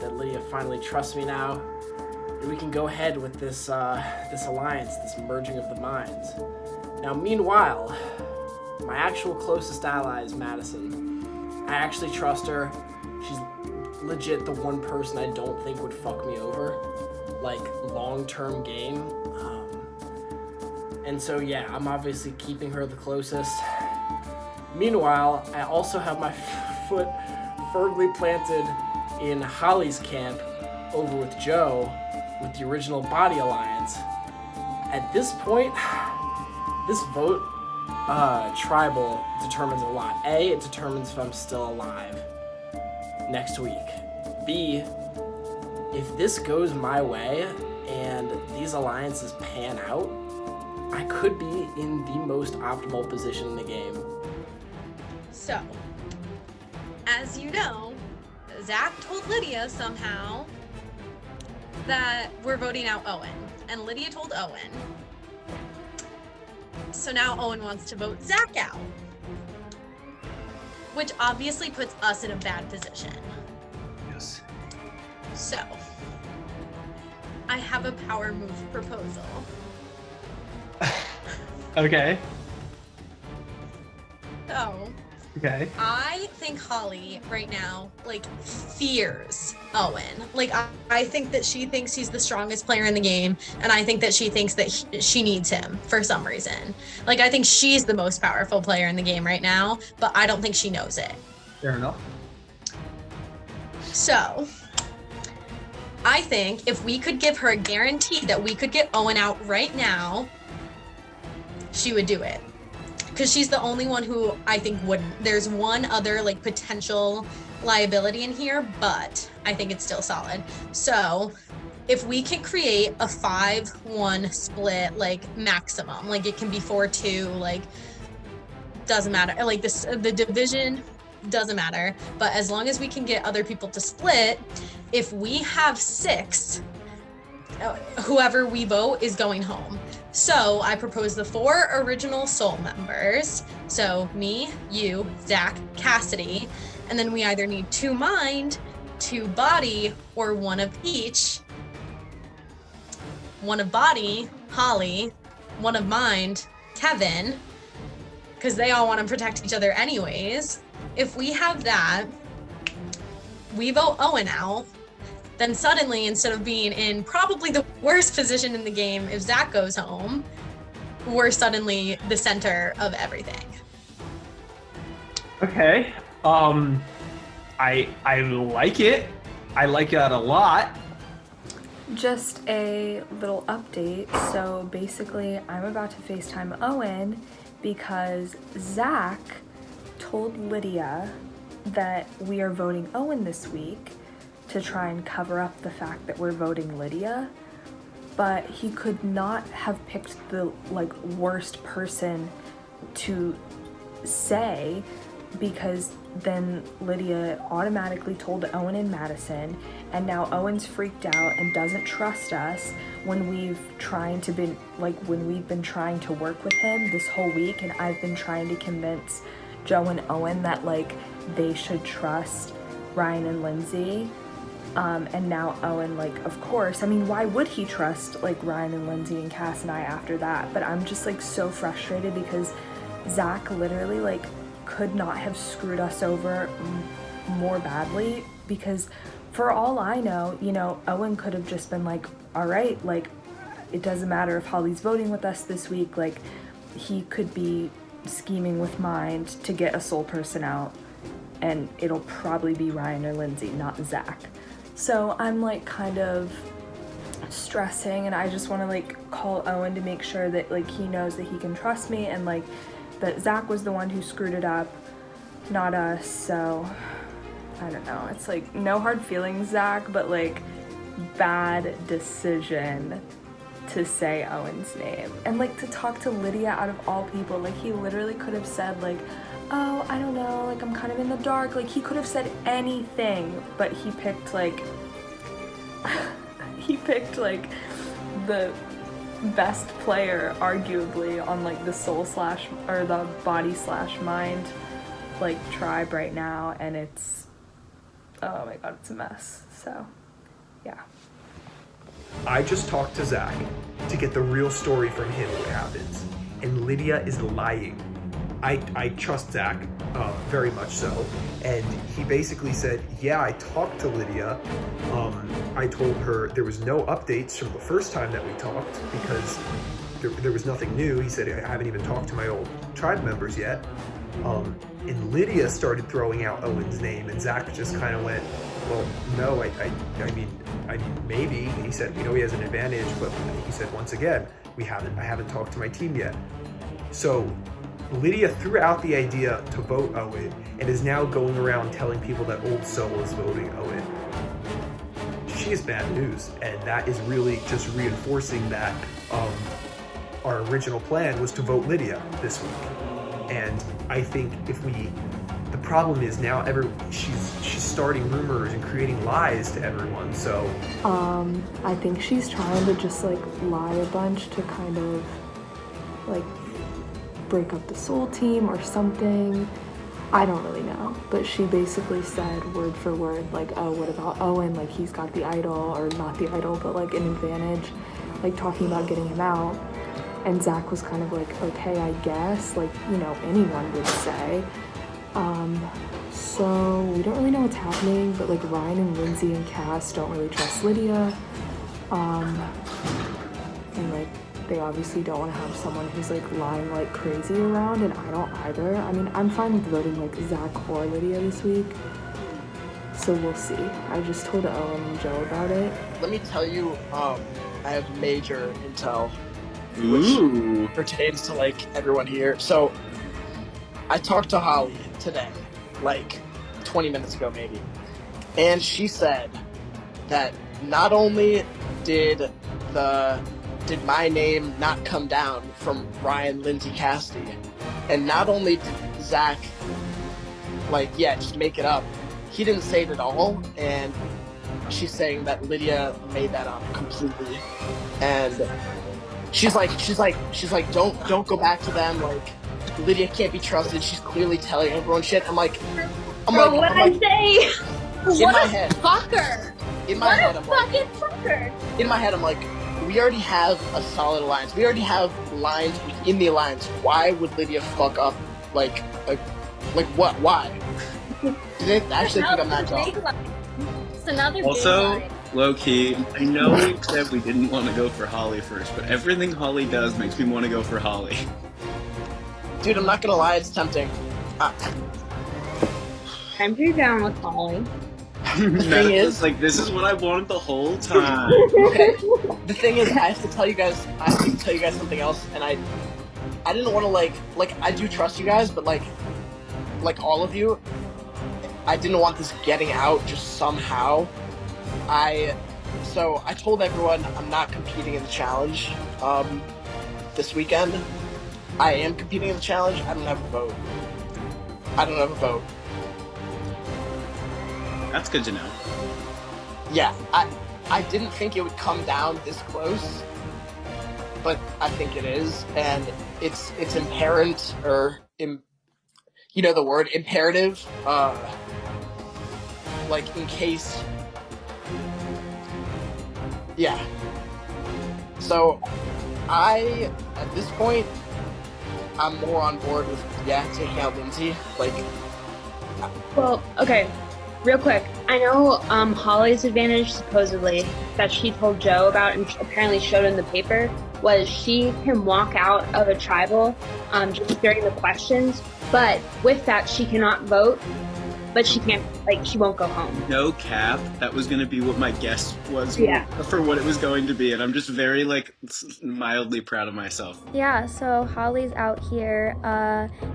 that Lydia finally trusts me now. We can go ahead with this this alliance, this merging of the minds. Now, meanwhile, my actual closest ally is Madison. I actually trust her. She's legit the one person I don't think would fuck me over, like long-term game. And so yeah, I'm obviously keeping her the closest. Meanwhile, I also have my foot firmly planted in Holly's camp over with Joe, with the original Body Alliance. At this point, this vote, Tribal, determines a lot. A, it determines if I'm still alive next week. B, if this goes my way and these alliances pan out, I could be in the most optimal position in the game. So, as you know, Zach told Lydia somehow that we're voting out Owen, and Lydia told Owen. So now Owen wants to vote Zach out, which obviously puts us in a bad position. Yes. So, I have a power move proposal. Okay. So, Okay. I think Holly right now, like, fears Owen. Like, I think that she thinks he's the strongest player in the game, and I think that she thinks that she needs him for some reason. Like, I think she's the most powerful player in the game right now, but I don't think she knows it. Fair enough. So I think if we could give her a guarantee that we could get Owen out right now, she would do it. Because she's the only one who I think wouldn't. There's one other like potential liability in here, but I think it's still solid. So if we can create a 5-1 split, like maximum, like it can be 4-2, like doesn't matter. Like this, the division doesn't matter. But as long as we can get other people to split, if we have 6, whoever we vote is going home. So I propose the 4 original Sole members. So me, you, Zach, Cassidy, and then we either need 2 mind, 2 body, or 1 of each. 1 of body, Holly, 1 of mind, Kevin, because they all want to protect each other anyways. If we have that, we vote Owen out. Then suddenly, instead of being in probably the worst position in the game, if Zach goes home, we're suddenly the center of everything. Okay. I like it. I like that a lot. Just a little update. So basically, I'm about to FaceTime Owen because Zach told Lydia that we are voting Owen this week to try and cover up the fact that we're voting Lydia, but he could not have picked the like worst person to say, because then Lydia automatically told Owen and Madison, and now Owen's freaked out and doesn't trust us when we've been trying to work with him this whole week, and I've been trying to convince Joe and Owen that like they should trust Ryan and Lindsay. And now Owen, like, of course, I mean, why would he trust like Ryan and Lindsay and Cass and I after that? But I'm just like so frustrated because Zach literally like could not have screwed us over more badly, because for all I know, you know, Owen could have just been like, all right, like it doesn't matter if Holly's voting with us this week, like he could be scheming with mind to get a Sole person out, and it'll probably be Ryan or Lindsay, not Zach. So I'm like kind of stressing, and I just want to like call Owen to make sure that like he knows that he can trust me, and like that Zach was the one who screwed it up, not us. So I don't know. It's like no hard feelings, Zach, but like bad decision to say Owen's name. And like to talk to Lydia out of all people, like he literally could have said like, oh, I don't know, like I'm kind of in the dark. Like he could have said anything, but he picked like the best player arguably on like the soul slash or the body slash mind like tribe right now, and it's, oh my god, it's a mess. So yeah. I just talked to Zach to get the real story from him what happens, and Lydia is lying. I trust Zach, very much so, and he basically said, yeah, I talked to Lydia. I told her there was no updates from the first time that we talked because there was nothing new. He said, I haven't even talked to my old tribe members yet. And Lydia started throwing out Owen's name, and Zach just kind of went, well, no, I mean, maybe. He said, we know he has an advantage, but he said, once again, I haven't talked to my team yet. So Lydia threw out the idea to vote Owen and is now going around telling people that Old Sole is voting Owen. She is bad news, and that is really just reinforcing that our original plan was to vote Lydia this week. And I think the problem is now she's starting rumors and creating lies to everyone, so. I think she's trying to just like lie a bunch to kind of like break up the Sole team or something. I don't really know, but she basically said word for word like, oh, what about Owen, like he's got the idol, or not the idol, but like an advantage, like talking about getting him out. And Zach was kind of like, okay, I guess, like, you know, anyone would say. So we don't really know what's happening, but like Ryan and Lindsay and Cass don't really trust Lydia. And like they obviously don't want to have someone who's like lying like crazy around, and I don't either. I mean, I'm fine with voting like Zach or Lydia this week. So we'll see. I just told Owen and Joe about it. Let me tell you, I have major intel, Ooh. which pertains to like everyone here. So I talked to Holly today, like 20 minutes ago maybe, and she said that not only did my name not come down from Ryan, Lindsay, Cassidy, and not only did Zach just make it up, he didn't say it at all, and she's saying that Lydia made that up completely, and she's like, don't go back to them, like, Lydia can't be trusted, she's clearly telling everyone shit. I'm like, say? in my head, fucker! in my head, I'm like, fucking fucker! in my head, I'm like, we already have a solid alliance. We already have lines within the alliance. Why would Lydia fuck up, like what? Why? Do they actually think I'm that dumb? It's another Also, big line. low-key, I know we said we didn't want to go for Holly first, but everything Holly does makes me want to go for Holly. Dude, I'm not gonna lie, it's tempting. I'm too down with Holly. thing is, like, this is what I wanted the whole time. Okay. The thing is, I have to tell you guys something else, and I didn't want to like I do trust you guys, but like all of you, I didn't want this getting out just somehow. So I told everyone I'm not competing in the challenge this weekend. I am competing in the challenge. I don't have a vote. That's good to know. Yeah, I didn't think it would come down this close, but I think it is, and it's inherent, or you know the word, imperative, like in case, yeah. So at this point, I'm more on board with taking out Lindsay. Like, Well, okay, real quick. I know Holly's advantage, supposedly, that she told Joe about and apparently showed in the paper, was she can walk out of a tribal just during the questions, but with that, she cannot vote, but she can't, she won't go home. No cap, that was going to be what my guess was for what it was going to be, and I'm just very, mildly proud of myself. Yeah, so Holly's out here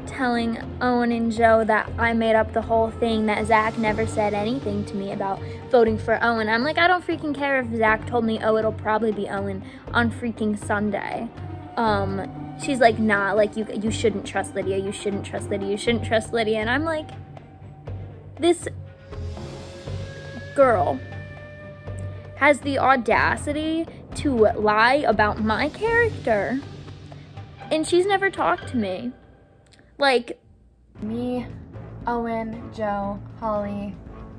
telling Owen and Joe that I made up the whole thing, that Zach never said anything to me about voting for Owen. I'm like, I don't freaking care if Zach told me, it'll probably be Owen on freaking Sunday. She's like, nah, you shouldn't trust Lydia, you shouldn't trust Lydia, you shouldn't trust Lydia. And I'm like, this girl has the audacity to lie about my character, and she's never talked to me. Me, Owen, Joe, Holly,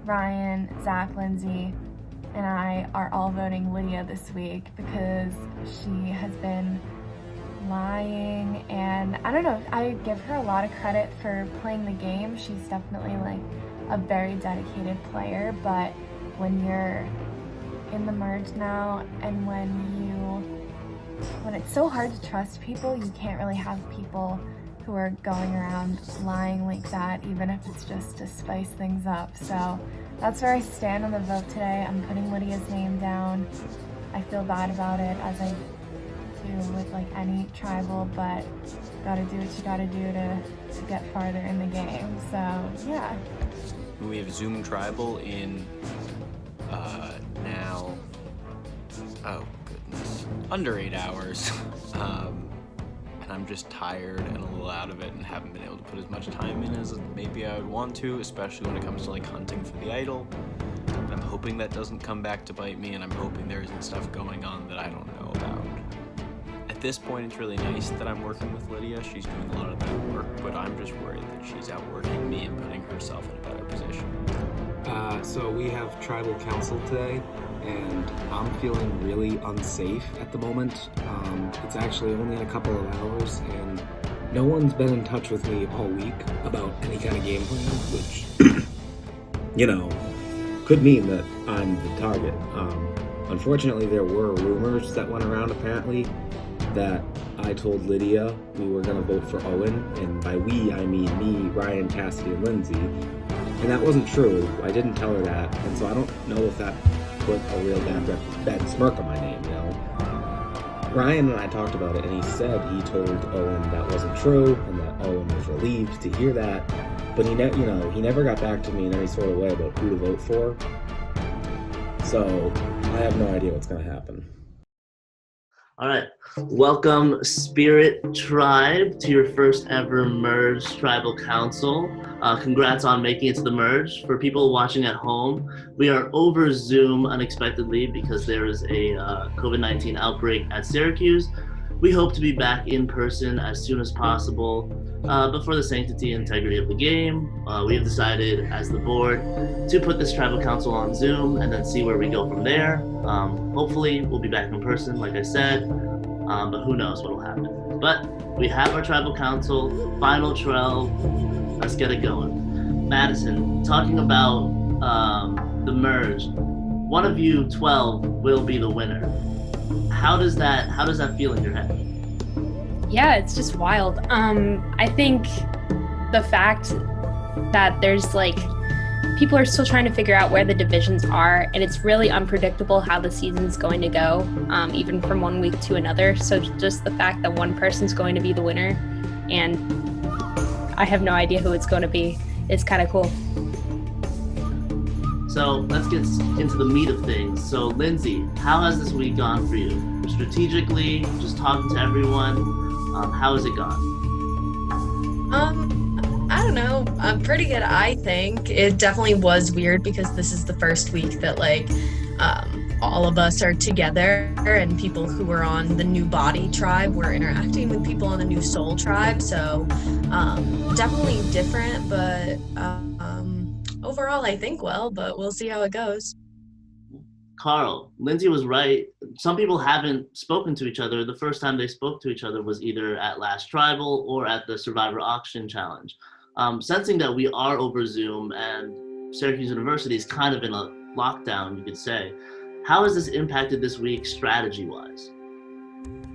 Ryan, Zach, Lindsay, and I are all voting Lydia this week because she has been lying, and I don't know, I give her a lot of credit for playing the game. She's definitely a very dedicated player, but when you're in the merge now, and when it's so hard to trust people, you can't really have people who are going around lying like that, even if it's just to spice things up. So that's where I stand on the vote today. I'm putting Lydia's name down. I feel bad about it, as I do with any tribal, but gotta do what you gotta do to get farther in the game. So yeah. We have Zoom Tribal in now, oh goodness, under 8 hours. And I'm just tired and a little out of it and haven't been able to put as much time in as maybe I would want to, especially when it comes to hunting for the idol. And I'm hoping that doesn't come back to bite me, and I'm hoping there isn't stuff going on that I don't know about. At this point, it's really nice that I'm working with Lydia. She's doing a lot of the work, but I'm just worried that she's outworking me and putting herself in a better position. So we have tribal council today, and I'm feeling really unsafe at the moment. It's actually only in a couple of hours, and no one's been in touch with me all week about any kind of game plan, which, could mean that I'm the target. Unfortunately, there were rumors that went around, apparently, that I told Lydia we were going to vote for Owen, and by we, I mean me, Ryan, Cassidy, and Lindsay. And that wasn't true. I didn't tell her that. And so I don't know if that put a real bad smirk on my name, you know? Ryan and I talked about it, and he said he told Owen that wasn't true, and that Owen was relieved to hear that. But he never got back to me in any sort of way about who to vote for. So I have no idea what's going to happen. All right. Welcome, Spirit Tribe, to your first ever Merge Tribal Council. Congrats on making it to the Merge. For people watching at home, we are over Zoom unexpectedly because there is a COVID-19 outbreak at Syracuse. We hope to be back in person as soon as possible, but for the sanctity and integrity of the game, we have decided as the board to put this tribal council on Zoom and then see where we go from there. Hopefully we'll be back in person, like I said, but who knows what will happen. But we have our tribal council, final 12, let's get it going. Madison, talking about the merge, one of you 12 will be the winner. How does that feel in your head? Yeah, it's just wild. I think the fact that there's like people are still trying to figure out where the divisions are, and it's really unpredictable how the season's going to go, even from one week to another. So just the fact that one person's going to be the winner and I have no idea who it's going to be is kind of cool. So let's get into the meat of things. So Lindsay, how has this week gone for you? Strategically, just talking to everyone, how has it gone? I don't know. Pretty good, I think. It definitely was weird because this is the first week that all of us are together, and people who were on the new body tribe were interacting with people on the new soul tribe. So definitely different, but overall I think well, but we'll see how it goes. Carl, Lindsay was right. Some people haven't spoken to each other. The first time they spoke to each other was either at Last Tribal or at the Survivor Auction Challenge. Sensing that we are over Zoom and Syracuse University is kind of in a lockdown, you could say, how has this impacted this week strategy-wise?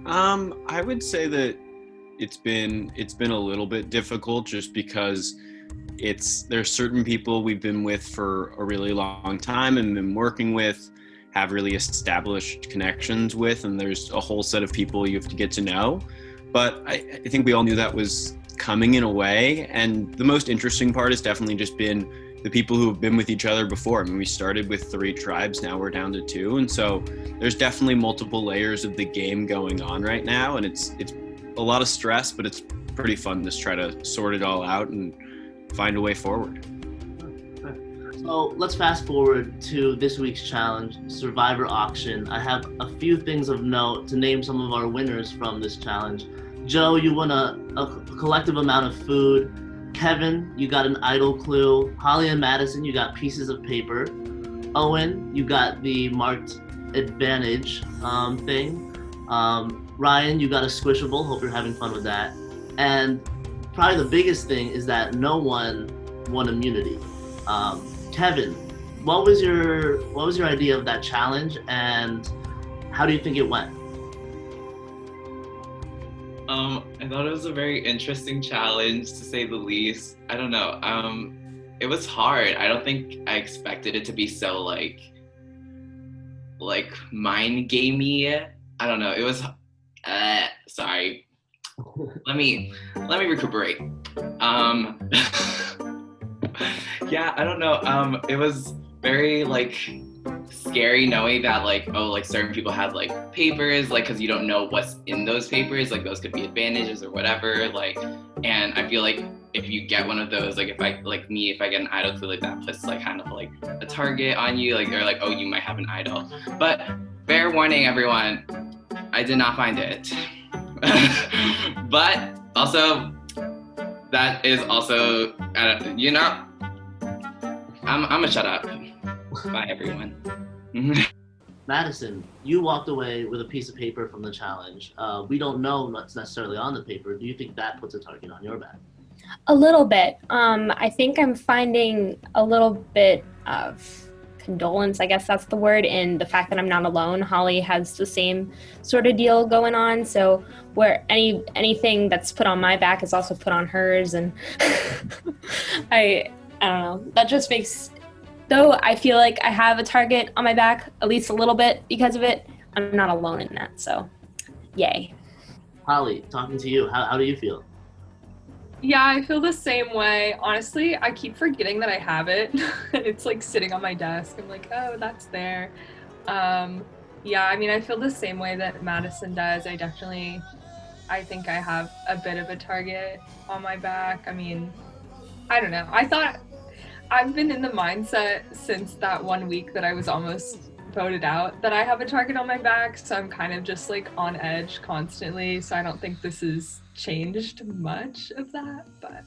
I would say that it's been a little bit difficult just because there's certain people we've been with for a really long time and been working with, have really established connections with, and there's a whole set of people you have to get to know. But I think we all knew that was coming in a way, and the most interesting part has definitely just been the people who have been with each other before. I mean, we started with 3 tribes, now we're down to 2, and so there's definitely multiple layers of the game going on right now, and it's a lot of stress, but it's pretty fun to try to sort it all out and find a way forward. So let's fast forward to this week's challenge, Survivor Auction. I have a few things of note to name some of our winners from this challenge. Joe, you won a collective amount of food. Kevin, you got an idol clue. Holly and Madison, you got pieces of paper. Owen, you got the marked advantage thing. Ryan, you got a squishable. Hope you're having fun with that. And probably the biggest thing is that no one won immunity. Kevin, what was your idea of that challenge, and how do you think it went? I thought it was a very interesting challenge, to say the least. I don't know. It was hard. I don't think I expected it to be so like mind gamey. I don't know. It was. Sorry. Let me recuperate. Yeah, I don't know. It was very scary knowing that certain people have papers, because you don't know what's in those papers. Those could be advantages or whatever. And I feel like if you get one of those, if I get an idol clue, that puts kind of a target on you. They're oh, you might have an idol. But fair warning, everyone, I did not find it. But also, that is also, I'm gonna shut up. Bye, everyone. Madison, you walked away with a piece of paper from the challenge. We don't know what's necessarily on the paper. Do you think that puts a target on your back? A little bit. I think I'm finding a little bit of condolence, I guess that's the word, in the fact that I'm not alone. Holly has the same sort of deal going on, so where anything that's put on my back is also put on hers, and I I don't know. That just makes, though I feel like I have a target on my back, at least a little bit because of it, I'm not alone in that, so yay. Holly, talking to you, how do you feel? Yeah, I feel the same way. Honestly, I keep forgetting that I have it. It's like sitting on my desk. I'm like, oh, that's there. Yeah, I mean, I feel the same way that Madison does. I think I have a bit of a target on my back. I mean, I don't know. I've been in the mindset since that 1 week that I was almost voted out that I have a target on my back, so I'm kind of just like on edge constantly. So I don't think this has changed much of that, but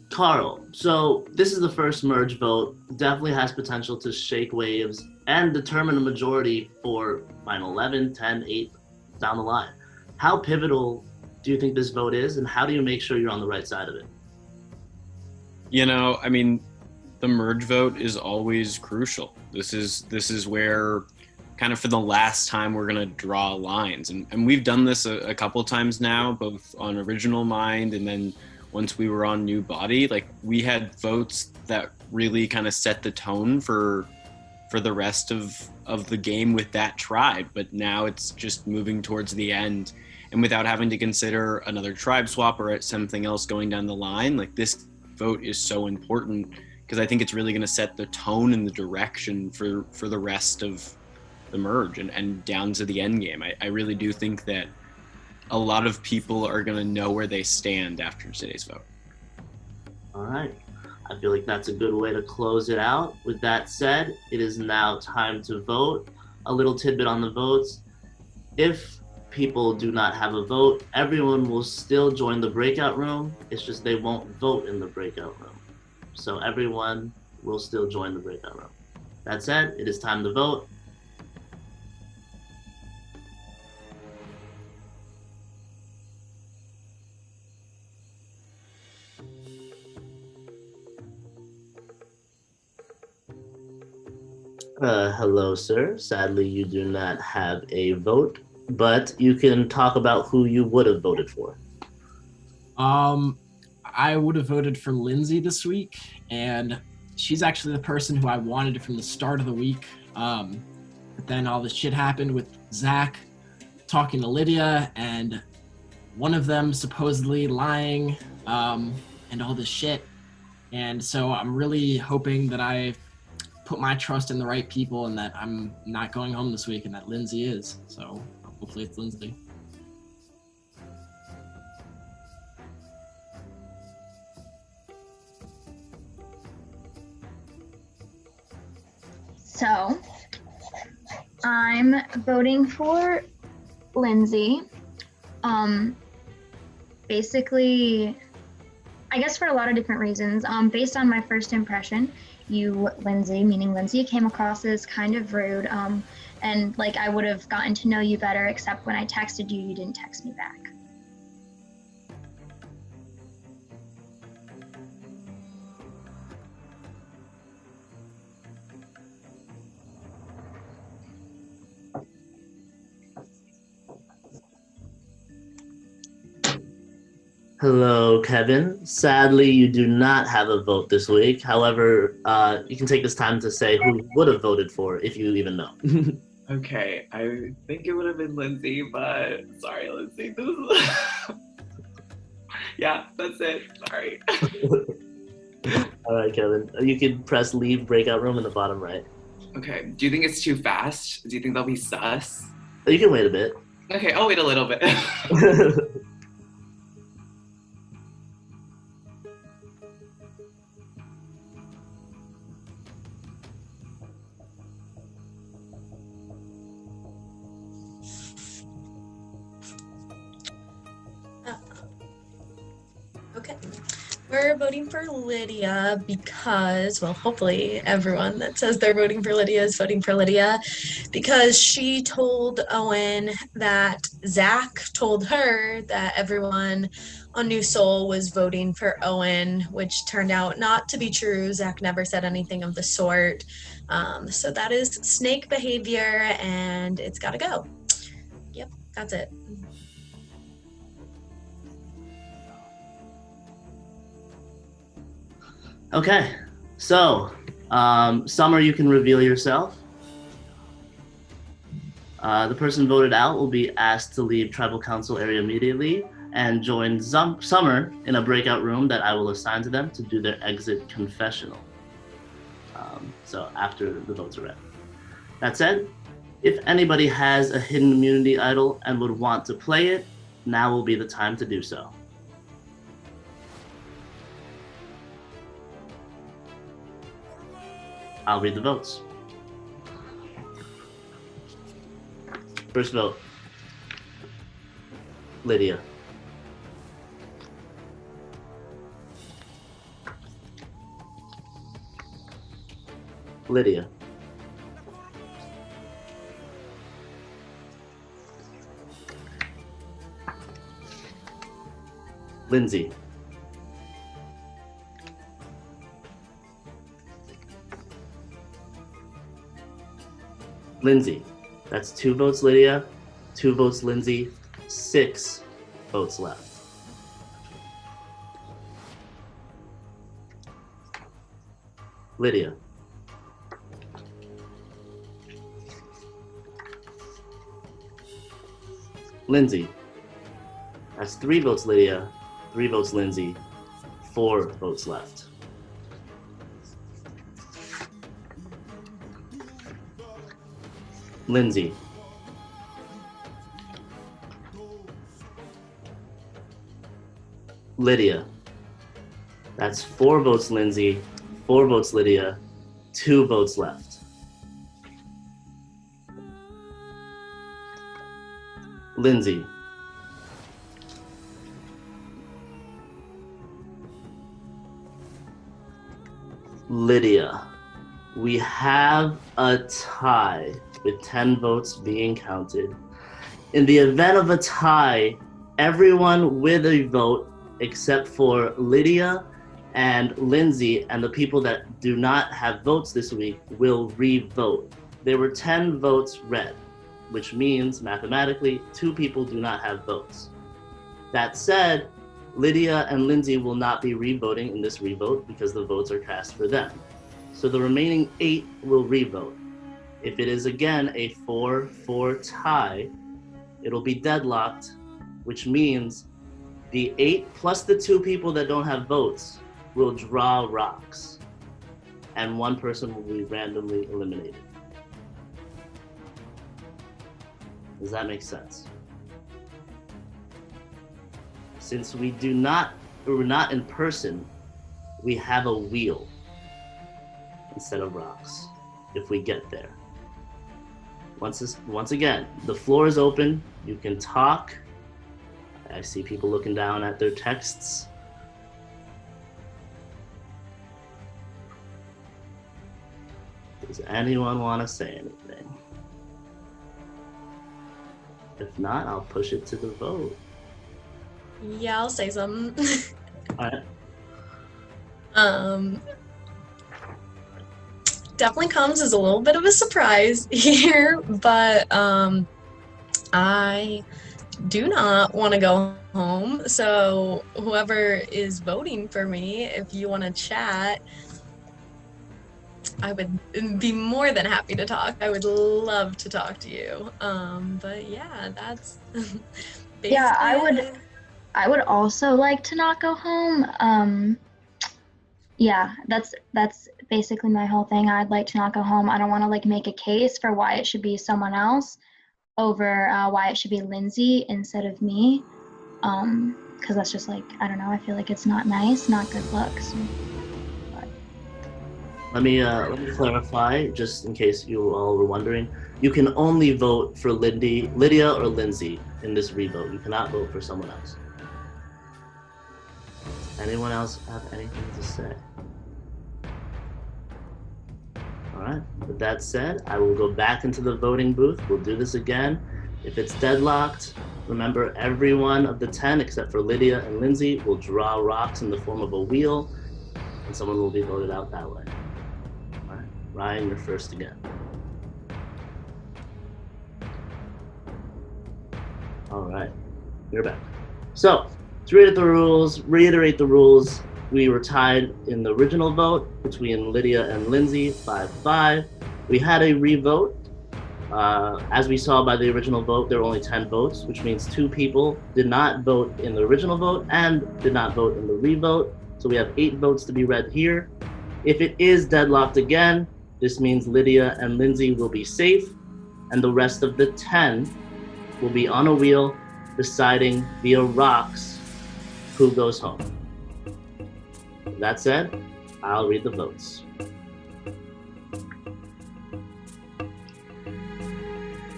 Carl, so this is the first merge vote, definitely has potential to shake waves and determine a majority for final 11, 10, 8 down the line. How pivotal do you think this vote is, and how do you make sure you're on the right side of it? You know, I mean, the merge vote is always crucial. This is where kind of for the last time we're gonna draw lines, and we've done this a couple times now, both on Original Mind and then once we were on New Body. Like, we had votes that really kind of set the tone for the rest of the game with that tribe, but now it's just moving towards the end, and without having to consider another tribe swap or something else going down the line, like, this vote is so important because I think it's really going to set the tone and the direction for the rest of the merge and down to the end game. I really do think that a lot of people are going to know where they stand after today's vote. All right. I feel like that's a good way to close it out. With that said, it is now time to vote. A little tidbit on the votes. If people do not have a vote, everyone will still join the breakout room. It's just they won't vote in the breakout room. So everyone will still join the breakout room. That said, it is time to vote. Hello, sir. Sadly, you do not have a vote, but you can talk about who you would have voted for. I would have voted for Lindsay this week, and she's actually the person who I wanted from the start of the week. But then all this shit happened with Zach talking to Lydia, and one of them supposedly lying, and all this shit. And so I'm really hoping that I put my trust in the right people and that I'm not going home this week and that Lindsay is. So hopefully it's Lindsay. So I'm voting for Lindsay. Basically, I guess for a lot of different reasons. Based on my first impression, you, Lindsay, meaning Lindsay, came across as kind of rude. And like I would have gotten to know you better, except when I texted you, you didn't text me back. Hello, Kevin. Sadly, you do not have a vote this week. However, you can take this time to say who you would have voted for if you even know. Okay, I think it would have been Lindsay, but sorry, Lindsay. This is... Yeah, that's it. Sorry. All right, Kevin. You can press leave breakout room in the bottom right. Okay, do you think it's too fast? Do you think they'll be sus? You can wait a bit. Okay, I'll wait a little bit. Okay. We're voting for Lydia because, well, hopefully everyone that says they're voting for Lydia is voting for Lydia because she told Owen that Zach told her that everyone on New Soul was voting for Owen, which turned out not to be true. Zach never said anything of the sort. So that is snake behavior and it's gotta go. Yep, that's it. Okay, so Summer, you can reveal yourself. The person voted out will be asked to leave Tribal Council area immediately and join Summer in a breakout room that I will assign to them to do their exit confessional. So after the votes are read. That said, if anybody has a hidden immunity idol and would want to play it, now will be the time to do so. I'll read the votes. First vote, Lydia. Lydia. Lindsay. Lindsay. That's 2 votes Lydia, 2 votes Lindsay, 6 votes left. Lydia. Lindsay. That's 3 votes Lydia, 3 votes Lindsay, 4 votes left. Lindsay. Lydia. That's 4 votes Lindsay, 4 votes Lydia, 2 votes left. Lindsay. Lydia. We have a tie with 10 votes being counted. In the event of a tie, everyone with a vote except for Lydia and Lindsay and the people that do not have votes this week will re-vote. There were 10 votes red, which means mathematically 2 people do not have votes. That said, Lydia and Lindsay will not be re-voting in this re-vote because the votes are cast for them. So the remaining 8 will re-vote. If it is again a 4-4 tie, it'll be deadlocked, which means the 8 plus the 2 people that don't have votes will draw rocks, and 1 person will be randomly eliminated. Does that make sense? Since we're not in person, we have a wheel instead of rocks, if we get there. Once again, the floor is open. You can talk. I see people looking down at their texts. Does anyone want to say anything? If not, I'll push it to the vote. Yeah, I'll say something. All right. Definitely comes as a little bit of a surprise here, but I do not want to go home. So whoever is voting for me, if you want to chat, I would be more than happy to talk. I would love to talk to you. But yeah, that's Yeah, basically I would also like to not go home. Yeah, that's basically my whole thing. I'd like to not go home. I don't want to like make a case for why it should be someone else over why it should be Lindsay instead of me. Because that's just like, I don't know, I feel like it's not nice, not good looks. Let me clarify, just in case you all were wondering. You can only vote for Lydia or Lindsay in this revote. You cannot vote for someone else. Anyone else have anything to say? All right, with that said, I will go back into the voting booth. We'll do this again. If it's deadlocked, remember every one of the 10 except for Lydia and Lindsay will draw rocks in the form of a wheel, and someone will be voted out that way. All right, Ryan, you're first again. All right, you're back. So, to reiterate the rules, We were tied in the original vote between Lydia and Lindsay, 5-5. We had a revote. As we saw by the original vote, there were only 10 votes, which means 2 people did not vote in the original vote and did not vote in the revote. So we have 8 votes to be read here. If it is deadlocked again, this means Lydia and Lindsay will be safe, and the rest of the 10 will be on a wheel deciding via rocks who goes home. That said, I'll read the votes.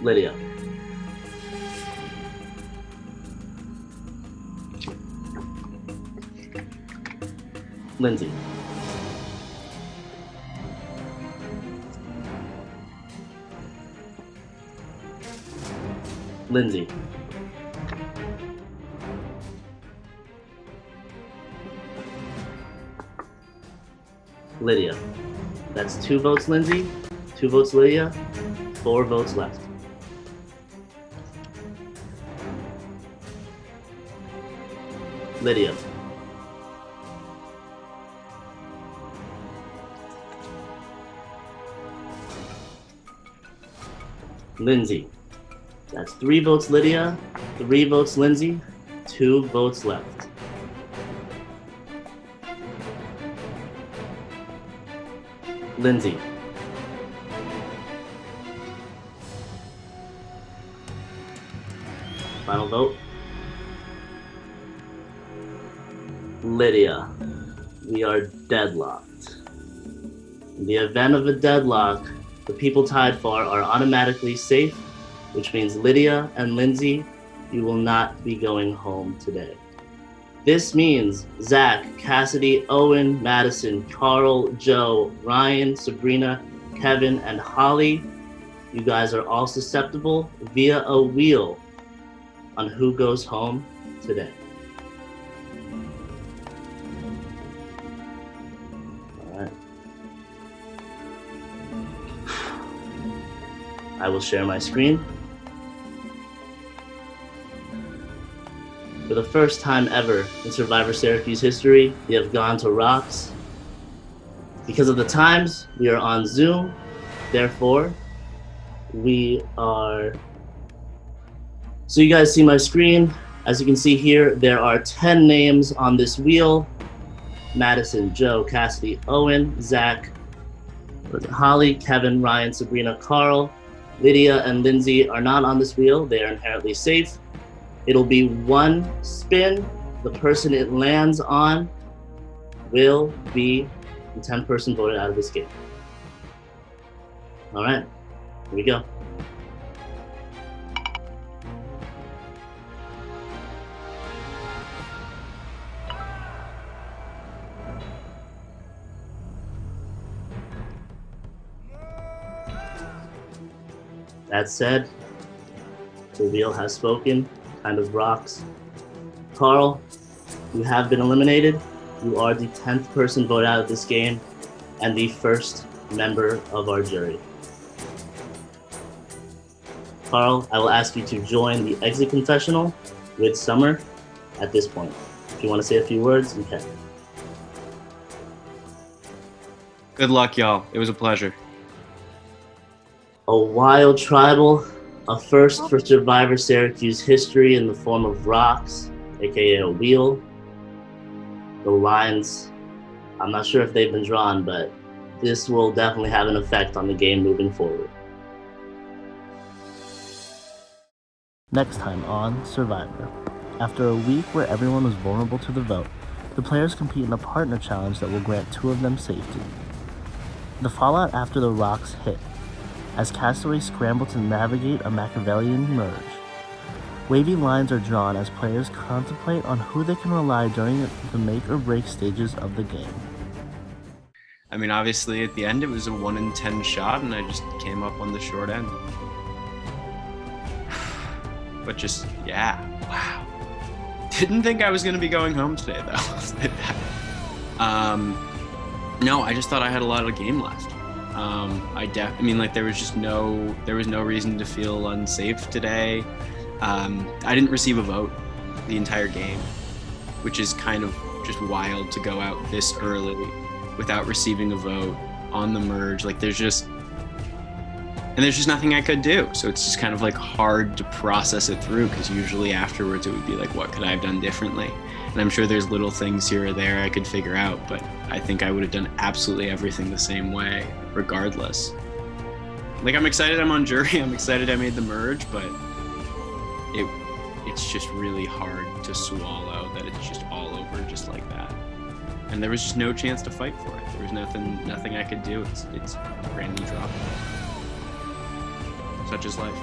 Lydia. Lindsay. Lindsay. Lydia. That's 2 votes Lindsay, 2 votes Lydia, 4 votes left. Lydia. Lindsay. That's 3 votes Lydia, 3 votes Lindsay, 2 votes left. Lindsay. Final vote. Lydia. We are deadlocked. In the event of a deadlock, the people tied for are automatically safe, which means Lydia and Lindsay, you will not be going home today. This means Zach, Cassidy, Owen, Madison, Carl, Joe, Ryan, Sabrina, Kevin, and Holly, you guys are all susceptible via a wheel on who goes home today. All right. I will share my screen. For the first time ever in Survivor Syracuse history, we have gone to rocks. Because of the times, we are on Zoom. Therefore, we are... So you guys see my screen. As you can see here, there are 10 names on this wheel. Madison, Joe, Cassidy, Owen, Zach, Holly, Kevin, Ryan, Sabrina, Carl, Lydia, and Lindsay are not on this wheel. They are inherently safe. It'll be 1 spin. The person it lands on will be the 10th person voted out of this game. All right, here we go. That said, the wheel has spoken. Kind of rocks. Carl, you have been eliminated. You are the 10th person voted out of this game and the first member of our jury. Carl, I will ask you to join the exit confessional with Summer at this point. If you want to say a few words, you can. Good luck, y'all. It was a pleasure. A wild tribal, a first for Survivor Syracuse history in the form of rocks, aka a wheel. The lines, I'm not sure if they've been drawn, but this will definitely have an effect on the game moving forward. Next time on Survivor. After a week where everyone was vulnerable to the vote, the players compete in a partner challenge that will grant 2 of them safety. The fallout after the rocks hit, as castaways scramble to navigate a Machiavellian merge. Wavy lines are drawn as players contemplate on who they can rely during the make or break stages of the game. I mean, obviously at the end it was a 1 in 10 shot and I just came up on the short end. But just, yeah, wow. Didn't think I was gonna be going home today though, I'll say that. No, I just thought I had a lot of game left. I mean, like, there was no reason to feel unsafe today. I didn't receive a vote the entire game, which is kind of just wild to go out this early without receiving a vote on the merge. Like there's just nothing I could do. So it's just kind of like hard to process it through, because usually afterwards it would be like, what could I have done differently? And I'm sure there's little things here or there I could figure out, but I think I would have done absolutely everything the same way regardless. Like, I'm excited I'm on jury, I'm excited I made the merge, but it's just really hard to swallow that it's just all over just like that. And there was just no chance to fight for it. There was nothing I could do. It's randomly dropped. Such is life.